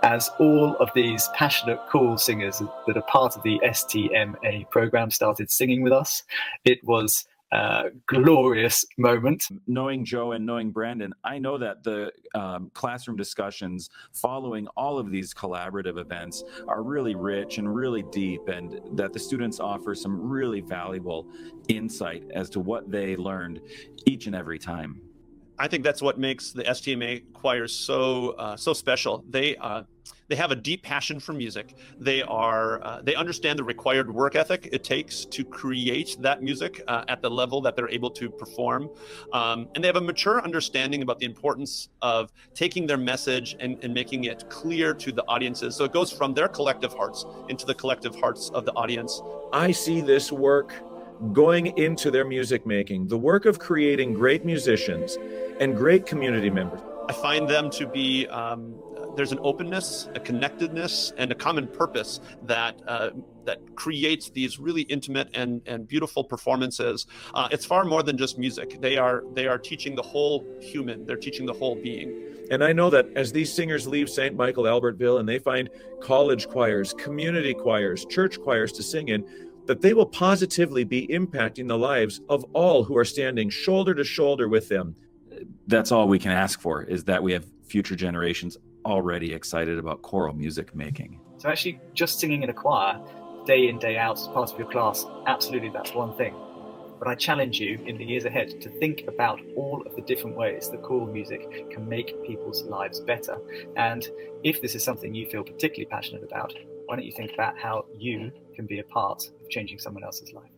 As all of these passionate choral singers that are part of the STMA program started singing with us, it was glorious moment. Knowing Joe and knowing Brandon, I know that the classroom discussions following all of these collaborative events are really rich and really deep, and that the students offer some really valuable insight as to what they learned each and every time. I think that's what makes the STMA choirs so special. They have a deep passion for music. They understand the required work ethic it takes to create that music at the level that they're able to perform, and they have a mature understanding about the importance of taking their message and making it clear to the audiences. So it goes from their collective hearts into the collective hearts of the audience. I see this work going into their music making, the work of creating great musicians and great community members. I find them to be, there's an openness, a connectedness, and a common purpose that creates these really intimate and beautiful performances. It's far more than just music. They are teaching the whole human. They're teaching the whole being. And I know that as these singers leave St. Michael-Albertville and they find college choirs, community choirs, church choirs to sing in, that they will positively be impacting the lives of all who are standing shoulder to shoulder with them. That's all we can ask for, is that we have future generations already excited about choral music making. So actually just singing in a choir day in, day out as part of your class, absolutely that's one thing. But I challenge you in the years ahead to think about all of the different ways that choral music can make people's lives better. And if this is something you feel particularly passionate about, why don't you think about how you can be a part of changing someone else's life?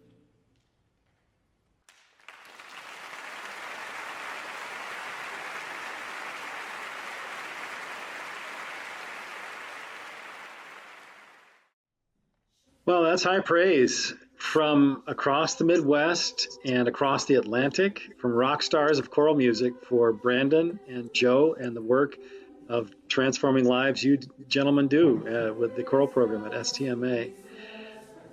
Well, that's high praise from across the Midwest and across the Atlantic, from rock stars of choral music, for Brandon and Joe and the work of transforming lives you gentlemen do with the choral program at STMA.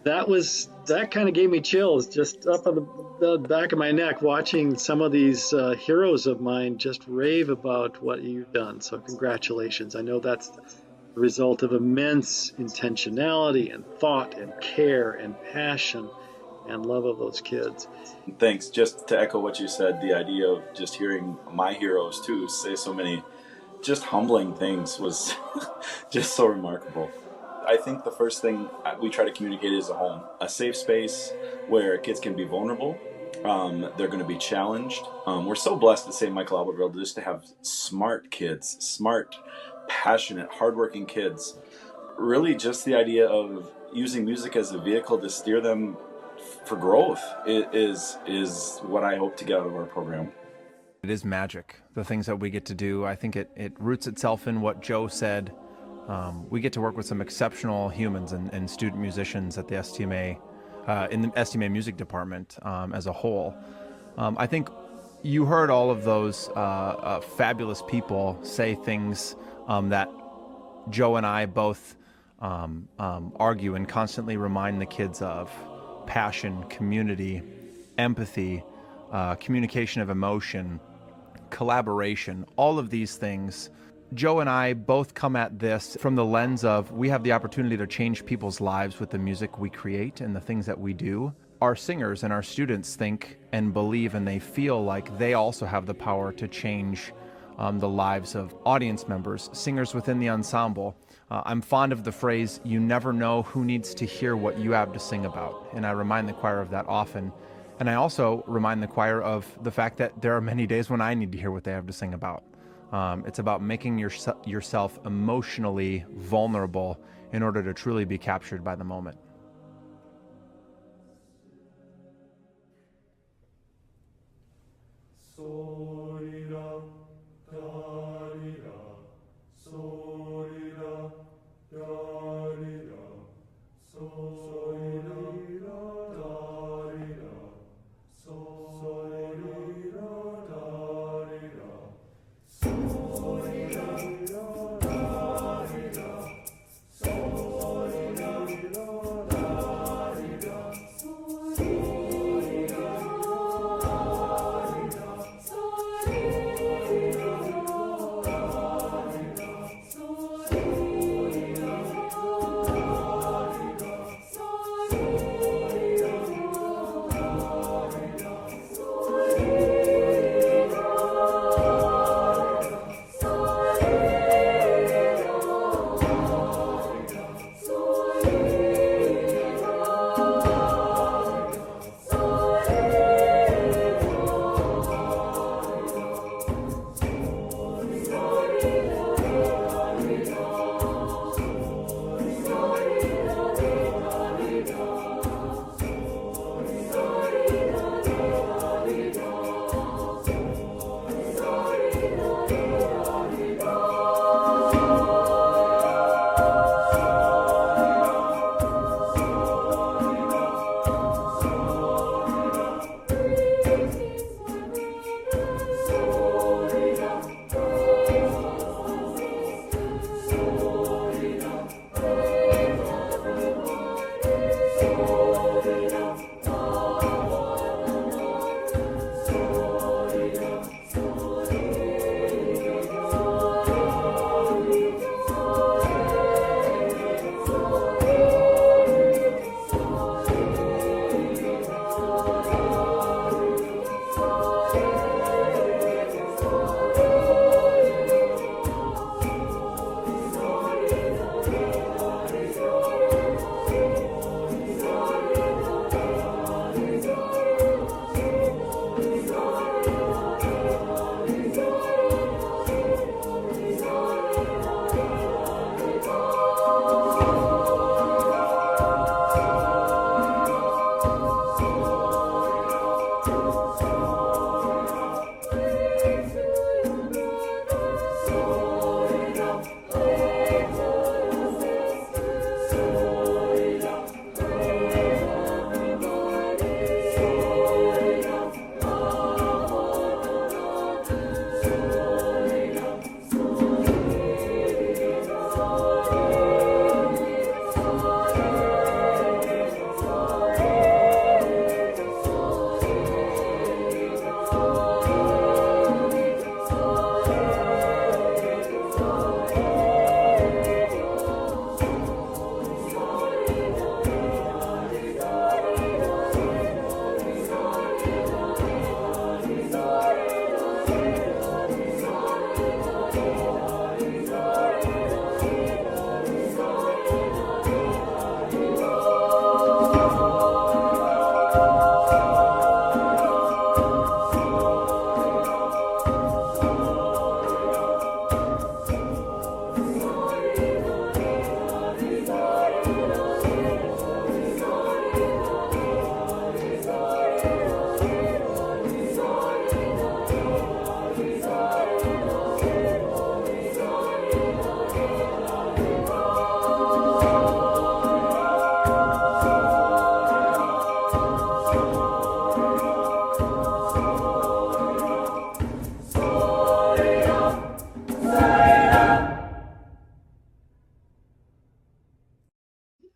That kind of gave me chills just up on the back of my neck, watching some of these heroes of mine just rave about what you've done. So congratulations. I know that's the result of immense intentionality and thought and care and passion and love of those kids. Thanks. Just to echo what you said, the idea of just hearing my heroes too say so many just humbling things was just so remarkable. I think the first thing we try to communicate is a home, a safe space where kids can be vulnerable. They're going to be challenged. We're so blessed at St. Michael-Albertville just to have smart kids, smart, passionate, hardworking kids. Really just the idea of using music as a vehicle to steer them for growth is what I hope to get out of our program. It is magic, the things that we get to do. I think it roots itself in what Joe said. We get to work with some exceptional humans and student musicians at the STMA, in the STMA music department as a whole. I think you heard all of those fabulous people say things that Joe and I both argue and constantly remind the kids of: passion, community, empathy, communication of emotion, collaboration, all of these things. Joe and I both come at this from the lens of we have the opportunity to change people's lives with the music we create and the things that we do. Our singers and our students think and believe and they feel like they also have the power to change the lives of audience members, singers within the ensemble. I'm fond of the phrase, you never know who needs to hear what you have to sing about. And I remind the choir of that often. And I also remind the choir of the fact that there are many days when I need to hear what they have to sing about. It's about making yourself emotionally vulnerable in order to truly be captured by the moment.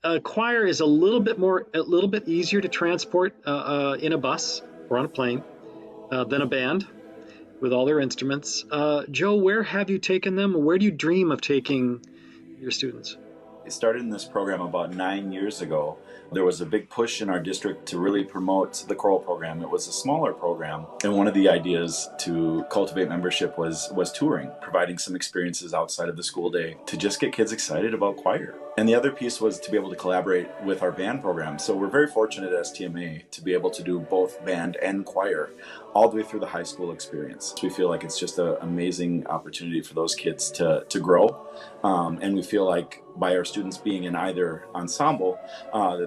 a choir is a little bit easier to transport in a bus or on a plane than a band with all their instruments. Joe, where have you taken them? Where do you dream of taking your students? I started in this program about 9 years ago. There was a big push in our district to really promote the choral program. It was a smaller program, and one of the ideas to cultivate membership was touring, providing some experiences outside of the school day to just get kids excited about choir. And the other piece was to be able to collaborate with our band program. So we're very fortunate at STMA to be able to do both band and choir all the way through the high school experience. We feel like it's just an amazing opportunity for those kids to grow. And we feel like by our students being in either ensemble,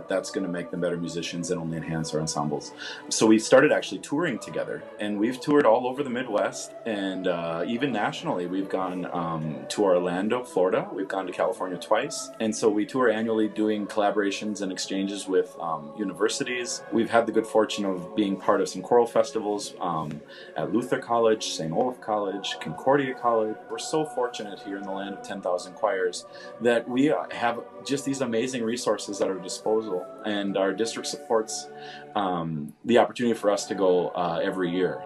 that's going to make them better musicians and only enhance our ensembles. So we started actually touring together, and we've toured all over the Midwest and even nationally. We've gone to Orlando, Florida. We've gone to California twice. And so we tour annually doing collaborations and exchanges with universities. We've had the good fortune of being part of some choral festivals at Luther College, St. Olaf College, Concordia College. We're so fortunate here in the land of 10,000 choirs that we have just these amazing resources at our disposal, and our district supports the opportunity for us to go every year.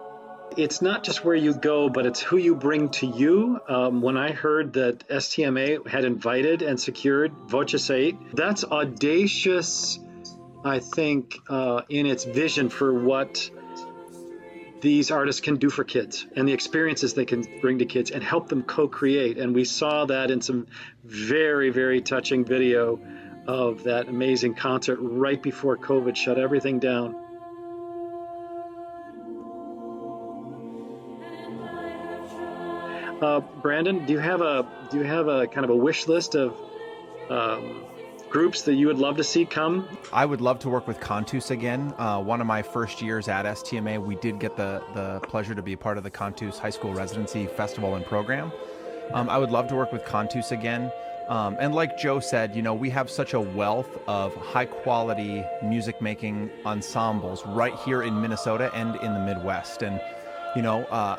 It's not just where you go, but it's who you bring to you. When I heard that STMA had invited and secured Voce 8, that's audacious, I think, in its vision for what these artists can do for kids and the experiences they can bring to kids and help them co-create. And we saw that in some very, very touching video of that amazing concert right before COVID shut everything down. Brandon, do you have a kind of a wish list of groups that you would love to see come? I would love to work with Cantus again. One of my first years at STMA, we did get the pleasure to be part of the Cantus High School Residency Festival and Program. I would love to work with Cantus again. And like Joe said, we have such a wealth of high-quality music-making ensembles right here in Minnesota and in the Midwest. And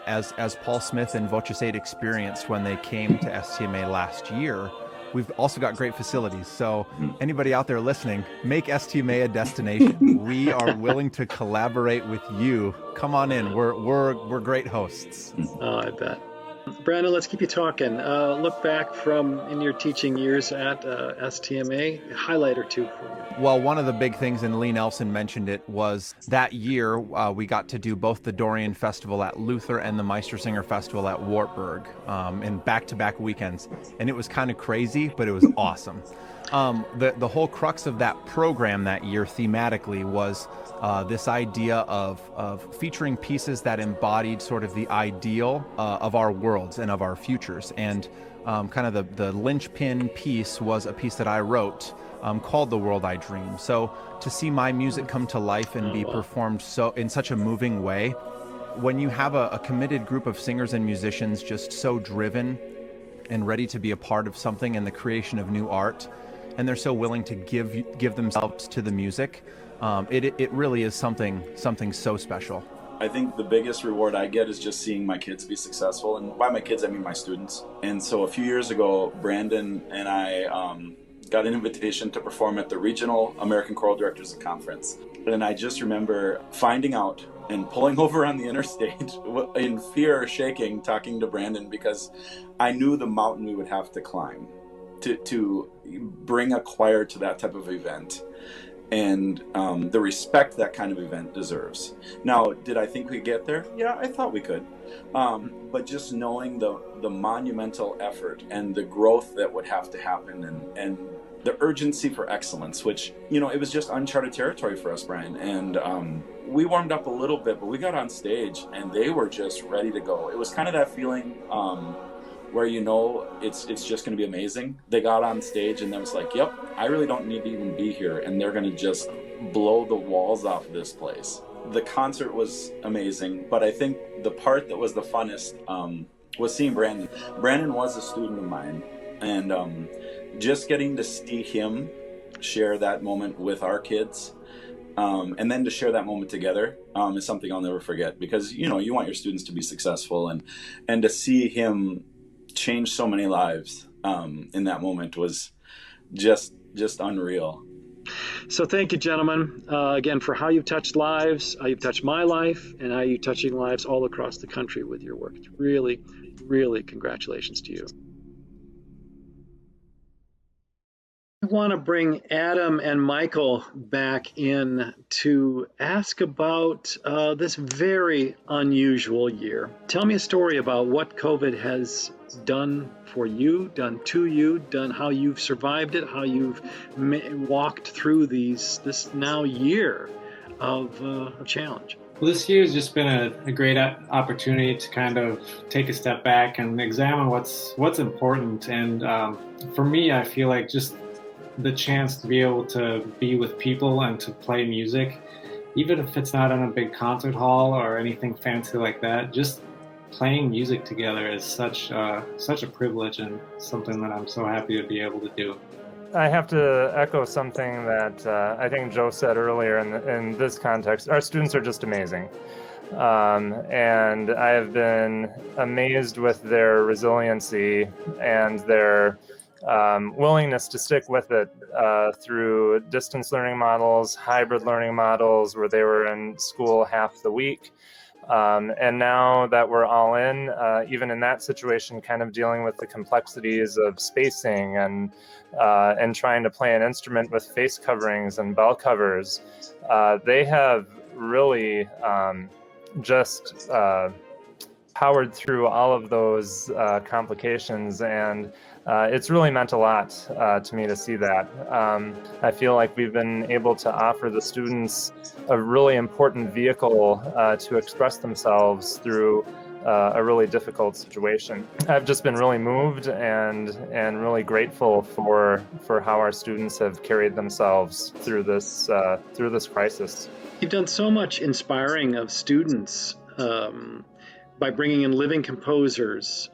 as Paul Smith and Voce 8 experienced when they came to STMA last year, we've also got great facilities. So anybody out there listening, make STMA a destination. We are willing to collaborate with you. Come on in. We're great hosts. Oh, I bet. Brandon, let's keep you talking. Look back from in your teaching years at STMA, a highlight or two for you. Well, one of the big things, and Lee Nelson mentioned it, was that year we got to do both the Dorian Festival at Luther and the Meistersinger Festival at Wartburg in back-to-back weekends. And it was kind of crazy, but it was awesome. The whole crux of that program that year thematically was this idea of featuring pieces that embodied sort of the ideal of our worlds and of our futures. And kind of the linchpin piece was a piece that I wrote called The World I Dream. So to see my music come to life and be performed in such a moving way, when you have a committed group of singers and musicians just so driven and ready to be a part of something and the creation of new art, and they're so willing to give themselves to the music, it really is something so special. I think the biggest reward I get is just seeing my kids be successful. And by my kids, I mean my students. And so a few years ago, Brandon and I got an invitation to perform at the Regional American Choral Directors Conference. And I just remember finding out and pulling over on the interstate in fear, shaking, talking to Brandon, because I knew the mountain we would have to climb to bring a choir to that type of event, and the respect that kind of event deserves. Now, did I think we'd get there? Yeah, I thought we could. But just knowing the monumental effort and the growth that would have to happen, and the urgency for excellence, which, it was just uncharted territory for us, Brian. And we warmed up a little bit, but we got on stage and they were just ready to go. It was kind of that feeling where it's just going to be amazing. They got on stage and then was like, yep, I really don't need to even be here, and they're going to just blow the walls off this place. The concert was amazing, but I think the part that was the funnest was seeing Brandon. Brandon was a student of mine, and just getting to see him share that moment with our kids, and then to share that moment together is something I'll never forget, because you want your students to be successful, and to see him change so many lives in that moment was just just unreal. So thank you, gentlemen, again, for how you've touched lives, how you've touched my life, and how you're touching lives all across the country with your work. It's really, really congratulations to you. I want to bring Adam and Michael back in to ask about this very unusual year. Tell me a story about what COVID has done for you, done to you, done how you've survived it, how you've walked through this now year of challenge. Well, this year has just been a great opportunity to kind of take a step back and examine what's important. And for me, I feel like just the chance to be able to be with people and to play music, even if it's not in a big concert hall or anything fancy like that, just playing music together is such a privilege and something that I'm so happy to be able to do. I have to echo something that I think Joe said earlier in this context. Our students are just amazing. And I have been amazed with their resiliency and their willingness to stick with it through distance learning models, hybrid learning models where they were in school half the week. And now that we're all in, even in that situation, kind of dealing with the complexities of spacing and trying to play an instrument with face coverings and bell covers, they have really just powered through all of those complications, and it's really meant a lot to me to see that. I feel like we've been able to offer the students a really important vehicle to express themselves through a really difficult situation. I've just been really moved and really grateful for how our students have carried themselves through this crisis. You've done so much inspiring of students by bringing in living composers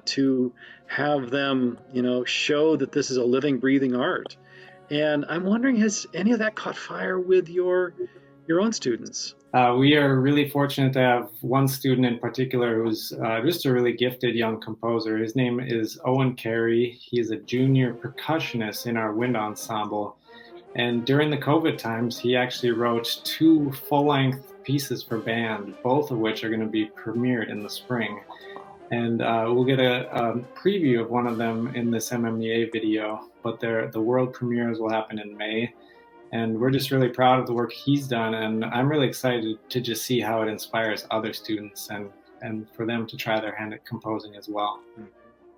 to have them, show that this is a living, breathing art. And I'm wondering, has any of that caught fire with your own students? We are really fortunate to have one student in particular who's just a really gifted young composer. His name is Owen Carey. He's a junior percussionist in our wind ensemble. And during the COVID times, he actually wrote 2 full-length pieces for band, both of which are going to be premiered in the spring. And we'll get a preview of one of them in this MMEA video, but the world premieres will happen in May. And we're just really proud of the work he's done, and I'm really excited to just see how it inspires other students and for them to try their hand at composing as well.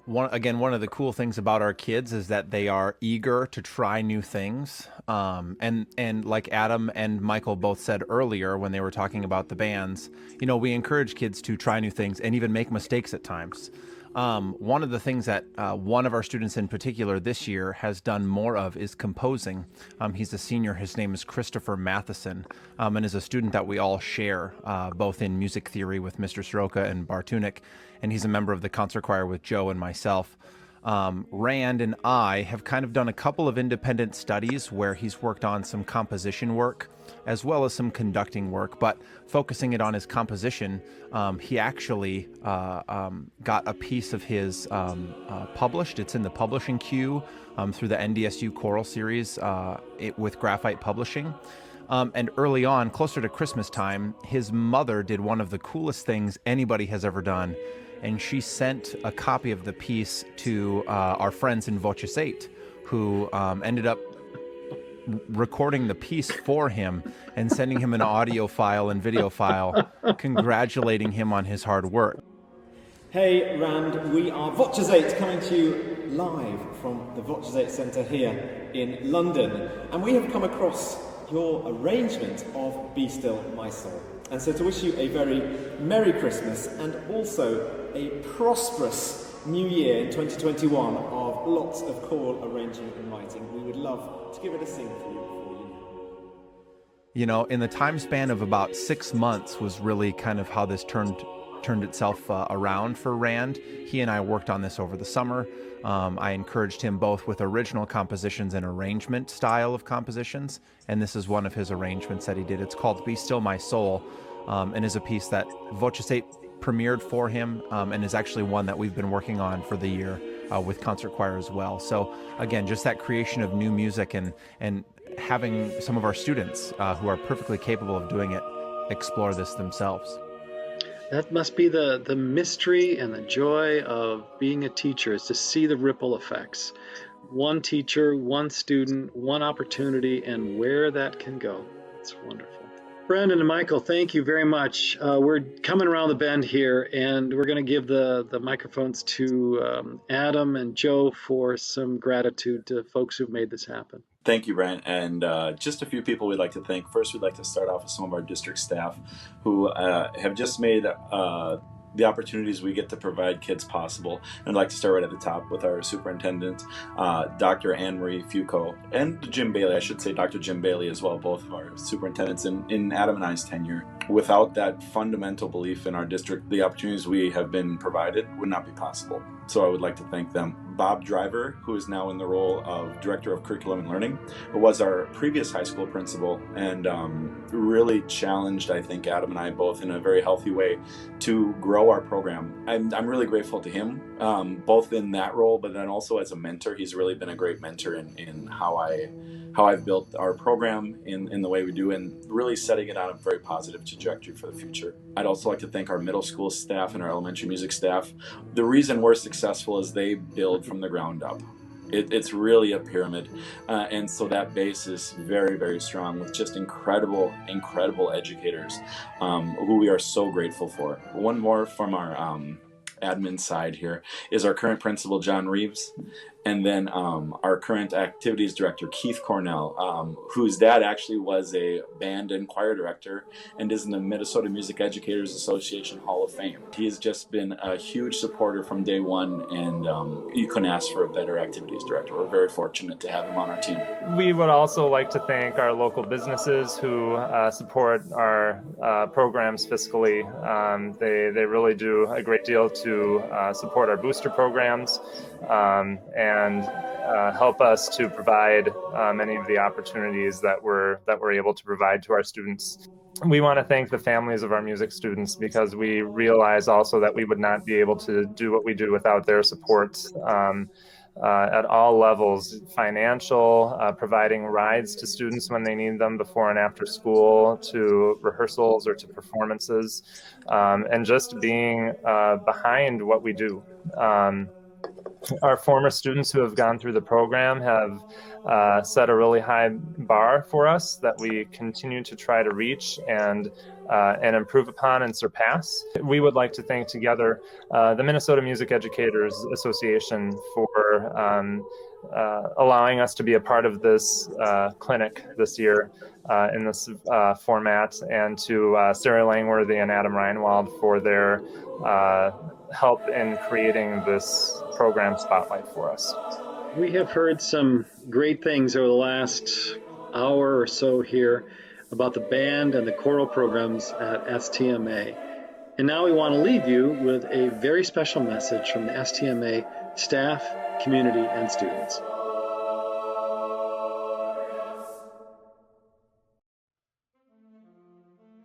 One of the cool things about our kids is that they are eager to try new things. And like Adam and Michael both said earlier when they were talking about the bands, we encourage kids to try new things and even make mistakes at times. One of the things that one of our students in particular this year has done more of is composing. He's a senior. His name is Christopher Matheson, and is a student that we all share, both in music theory with Mr. Sroka and Bartunek, and he's a member of the concert choir with Joe and myself. Rand and I have kind of done a couple of independent studies where he's worked on some composition work as well as some conducting work, but focusing it on his composition, he actually got a piece of his published. It's in the publishing queue through the NDSU Choral Series with Graphite Publishing. And early on, closer to Christmas time, his mother did one of the coolest things anybody has ever done. And she sent a copy of the piece to our friends in Voces 8, who ended up recording the piece for him and sending him an audio file and video file, congratulating him on his hard work. Hey Rand, we are Voces 8 coming to you live from the Voces 8 Centre here in London. And we have come across your arrangement of Be Still My Soul. And so to wish you a very Merry Christmas and also a prosperous New Year in 2021 of lots of choral arranging and writing, we would love to give it a sing for you before you know. In the time span of about 6 months was really kind of how this turned itself around for Rand. He and I worked on this over the summer. I encouraged him both with original compositions and arrangement style of compositions, and this is one of his arrangements that he did. It's called Be Still My Soul, and is a piece that Voces 8 premiered for him, and is actually one that we've been working on for the year with concert choir as well. So again, just that creation of new music and having some of our students who are perfectly capable of doing it explore this themselves. That must be the mystery and the joy of being a teacher, is to see the ripple effects. One teacher, one student, one opportunity, and where that can go. It's wonderful. Brandon and Michael, thank you very much. We're coming around the bend here, and we're going to give the microphones to Adam and Joe for some gratitude to folks who've made this happen. Thank you, Brent. And just a few people we'd like to thank. First, we'd like to start off with some of our district staff who have just made the opportunities we get to provide kids possible. And I'd like to start right at the top with our superintendent, Dr. Anne-Marie Fuco, and Jim Bailey. I should say Dr. Jim Bailey as well, both of our superintendents in Adam and I's tenure. Without that fundamental belief in our district, the opportunities we have been provided would not be possible. So I would like to thank them. Bob Driver, who is now in the role of Director of Curriculum and Learning, who was our previous high school principal and really challenged, I think, Adam and I both in a very healthy way to grow our program. I'm really grateful to him, both in that role, but then also as a mentor. He's really been a great mentor in how I've built our program in the way we do, and really setting it on a very positive trajectory for the future. I'd also like to thank our middle school staff and our elementary music staff. The reason we're successful is they build from the ground up. It's really a pyramid, and so that base is very, very strong with just incredible educators who we are so grateful for. One more from our admin side here is our current principal, John Reeves, and then our current activities director, Keith Cornell, whose dad actually was a band and choir director and is in the Minnesota Music Educators Association Hall of Fame. He has just been a huge supporter from day one, and you couldn't ask for a better activities director. We're very fortunate to have him on our team. We would also like to thank our local businesses who support our programs fiscally. They really do a great deal to support our booster programs and help us to provide many of the opportunities that we're able to provide to our students. We want to thank the families of our music students, because we realize also that we would not be able to do what we do without their support at all levels: financial, providing rides to students when they need them before and after school, to rehearsals or to performances, and just being behind what we do. Our former students who have gone through the program have set a really high bar for us that we continue to try to reach and improve upon and surpass. We would like to thank together the Minnesota Music Educators Association for allowing us to be a part of this clinic this year in this format, and to Sarah Langworthy and Adam Reinwald for their help in creating this program spotlight for us. We have heard some great things over the last hour or so here about the band and the choral programs at STMA. And now we want to leave you with a very special message from the STMA staff, community, and students.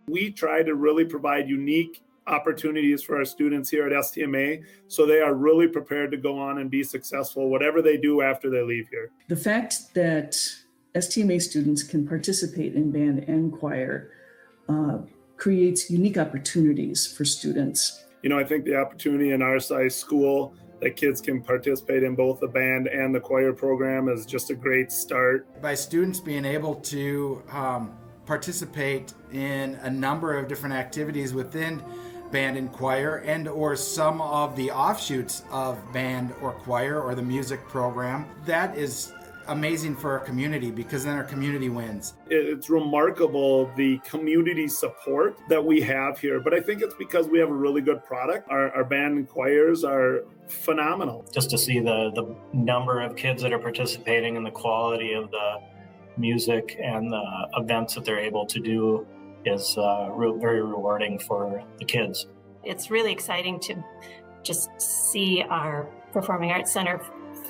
We try to really provide unique opportunities for our students here at STMA, so they are really prepared to go on and be successful, whatever they do after they leave here. The fact that STMA students can participate in band and choir creates unique opportunities for students. You know, I think the opportunity in our size school that kids can participate in both the band and the choir program is just a great start. By students being able to participate in a number of different activities within band and choir, and or some of the offshoots of band or choir or the music program, that is amazing for our community, because then our community wins. It's remarkable the community support that we have here, but I think it's because we have a really good product. Our band and choirs are phenomenal. Just to see the number of kids that are participating and the quality of the music and the events that they're able to do is very rewarding for the kids. It's really exciting to just see our Performing Arts Center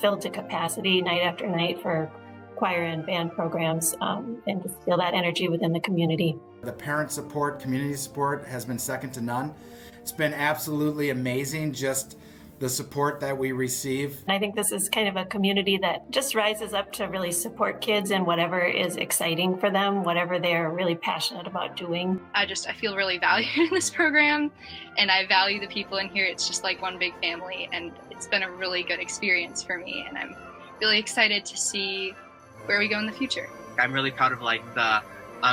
filled to capacity night after night for choir and band programs, and just feel that energy within the community. The parent support, community support has been second to none. It's been absolutely amazing just the support that we receive. I think this is kind of a community that just rises up to really support kids in whatever is exciting for them, whatever they're really passionate about doing. I feel really valued in this program, and I value the people in here. It's just like one big family, and it's been a really good experience for me, and I'm really excited to see where we go in the future. I'm really proud of like the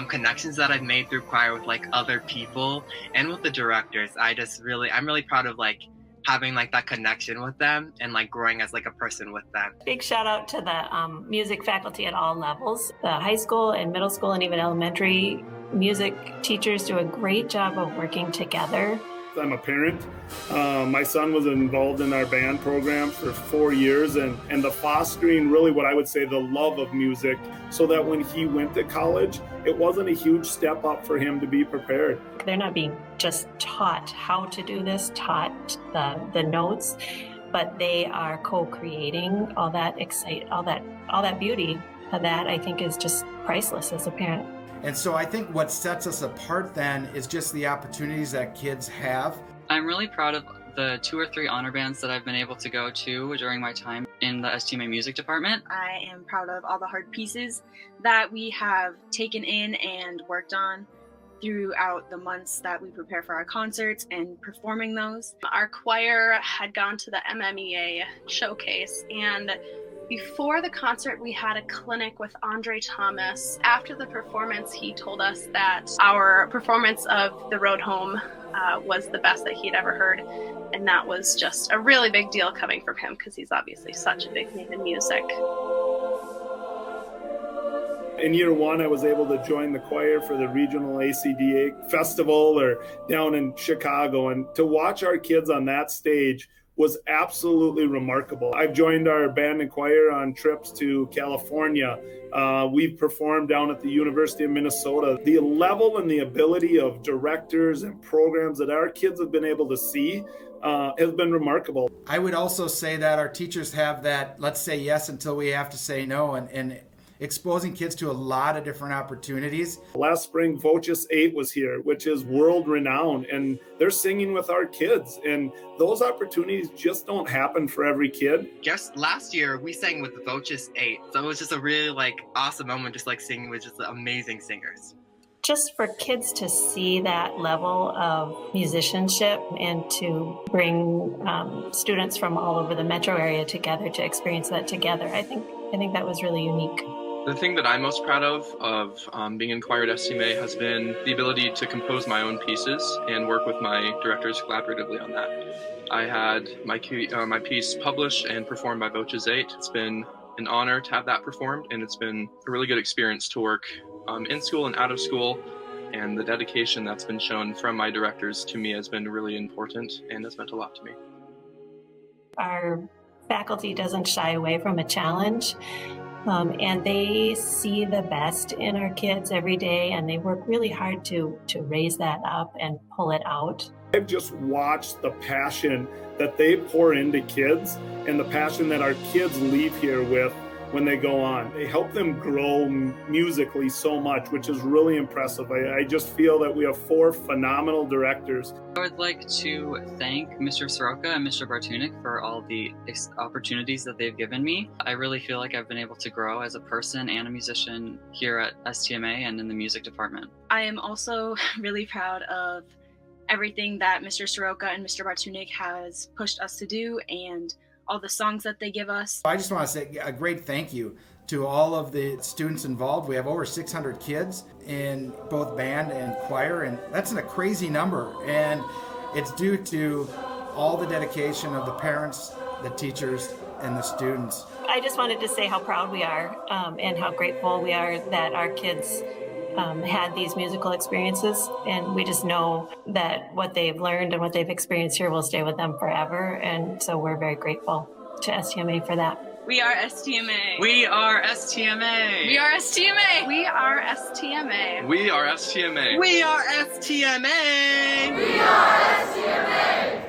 connections that I've made through choir with like other people and with the directors. I'm really proud of like having like that connection with them and like growing as like a person with them. Big shout out to the music faculty at all levels. The high school and middle school and even elementary music teachers do a great job of working together. I'm a parent. My son was involved in our band program for 4 years, and the fostering, really what I would say, the love of music, so that when he went to college, it wasn't a huge step up for him to be prepared. They're not being just taught how to do this, taught the notes, but they are co-creating all that beauty. That I think is just priceless as a parent. And so I think what sets us apart then is just the opportunities that kids have. I'm really proud of the 2 or 3 honor bands that I've been able to go to during my time in the STMA music department. I am proud of all the hard pieces that we have taken in and worked on throughout the months that we prepare for our concerts and performing those. Our choir had gone to the MMEA showcase, and before the concert, we had a clinic with Andre Thomas. After the performance, he told us that our performance of The Road Home was the best that he'd ever heard. And that was just a really big deal coming from him, because he's obviously such a big name in music. In year 1, I was able to join the choir for the regional ACDA festival or down in Chicago. And to watch our kids on that stage was absolutely remarkable. I've joined our band and choir on trips to California. We've performed down at the University of Minnesota. The level and the ability of directors and programs that our kids have been able to see has been remarkable. I would also say that our teachers have that, let's say yes until we have to say no, and exposing kids to a lot of different opportunities. Last spring, Voces 8 was here, which is world renowned, and they're singing with our kids. And those opportunities just don't happen for every kid. Just last year, we sang with Voces 8. So it was just a really like awesome moment, just like singing with just amazing singers. Just for kids to see that level of musicianship and to bring students from all over the metro area together to experience that together, I think that was really unique. The thing that I'm most proud of being in choir at STMA has been the ability to compose my own pieces and work with my directors collaboratively on that. I had my piece published and performed by Voces 8. It's been an honor to have that performed, and it's been a really good experience to work in school and out of school, and the dedication that's been shown from my directors to me has been really important and has meant a lot to me. Our faculty doesn't shy away from a challenge. And they see the best in our kids every day, and they work really hard to raise that up and pull it out. I've just watched the passion that they pour into kids and the passion that our kids leave here with when they go on. They help them grow musically so much, which is really impressive. I just feel that we have 4 phenomenal directors. I would like to thank Mr. Sroka and Mr. Bartunek for all the opportunities that they've given me. I really feel like I've been able to grow as a person and a musician here at STMA and in the music department. I am also really proud of everything that Mr. Sroka and Mr. Bartunek has pushed us to do, and all the songs that they give us. I just want to say a great thank you to all of the students involved. We have over 600 kids in both band and choir, and that's a crazy number. And it's due to all the dedication of the parents, the teachers, and the students. I just wanted to say how proud we are and how grateful we are that our kids had these musical experiences, and we just know that what they've learned and what they've experienced here will stay with them forever, and so we're very grateful to STMA for that. We are STMA. We are STMA. We are STMA. We are STMA. We are STMA. We are STMA. We are STMA.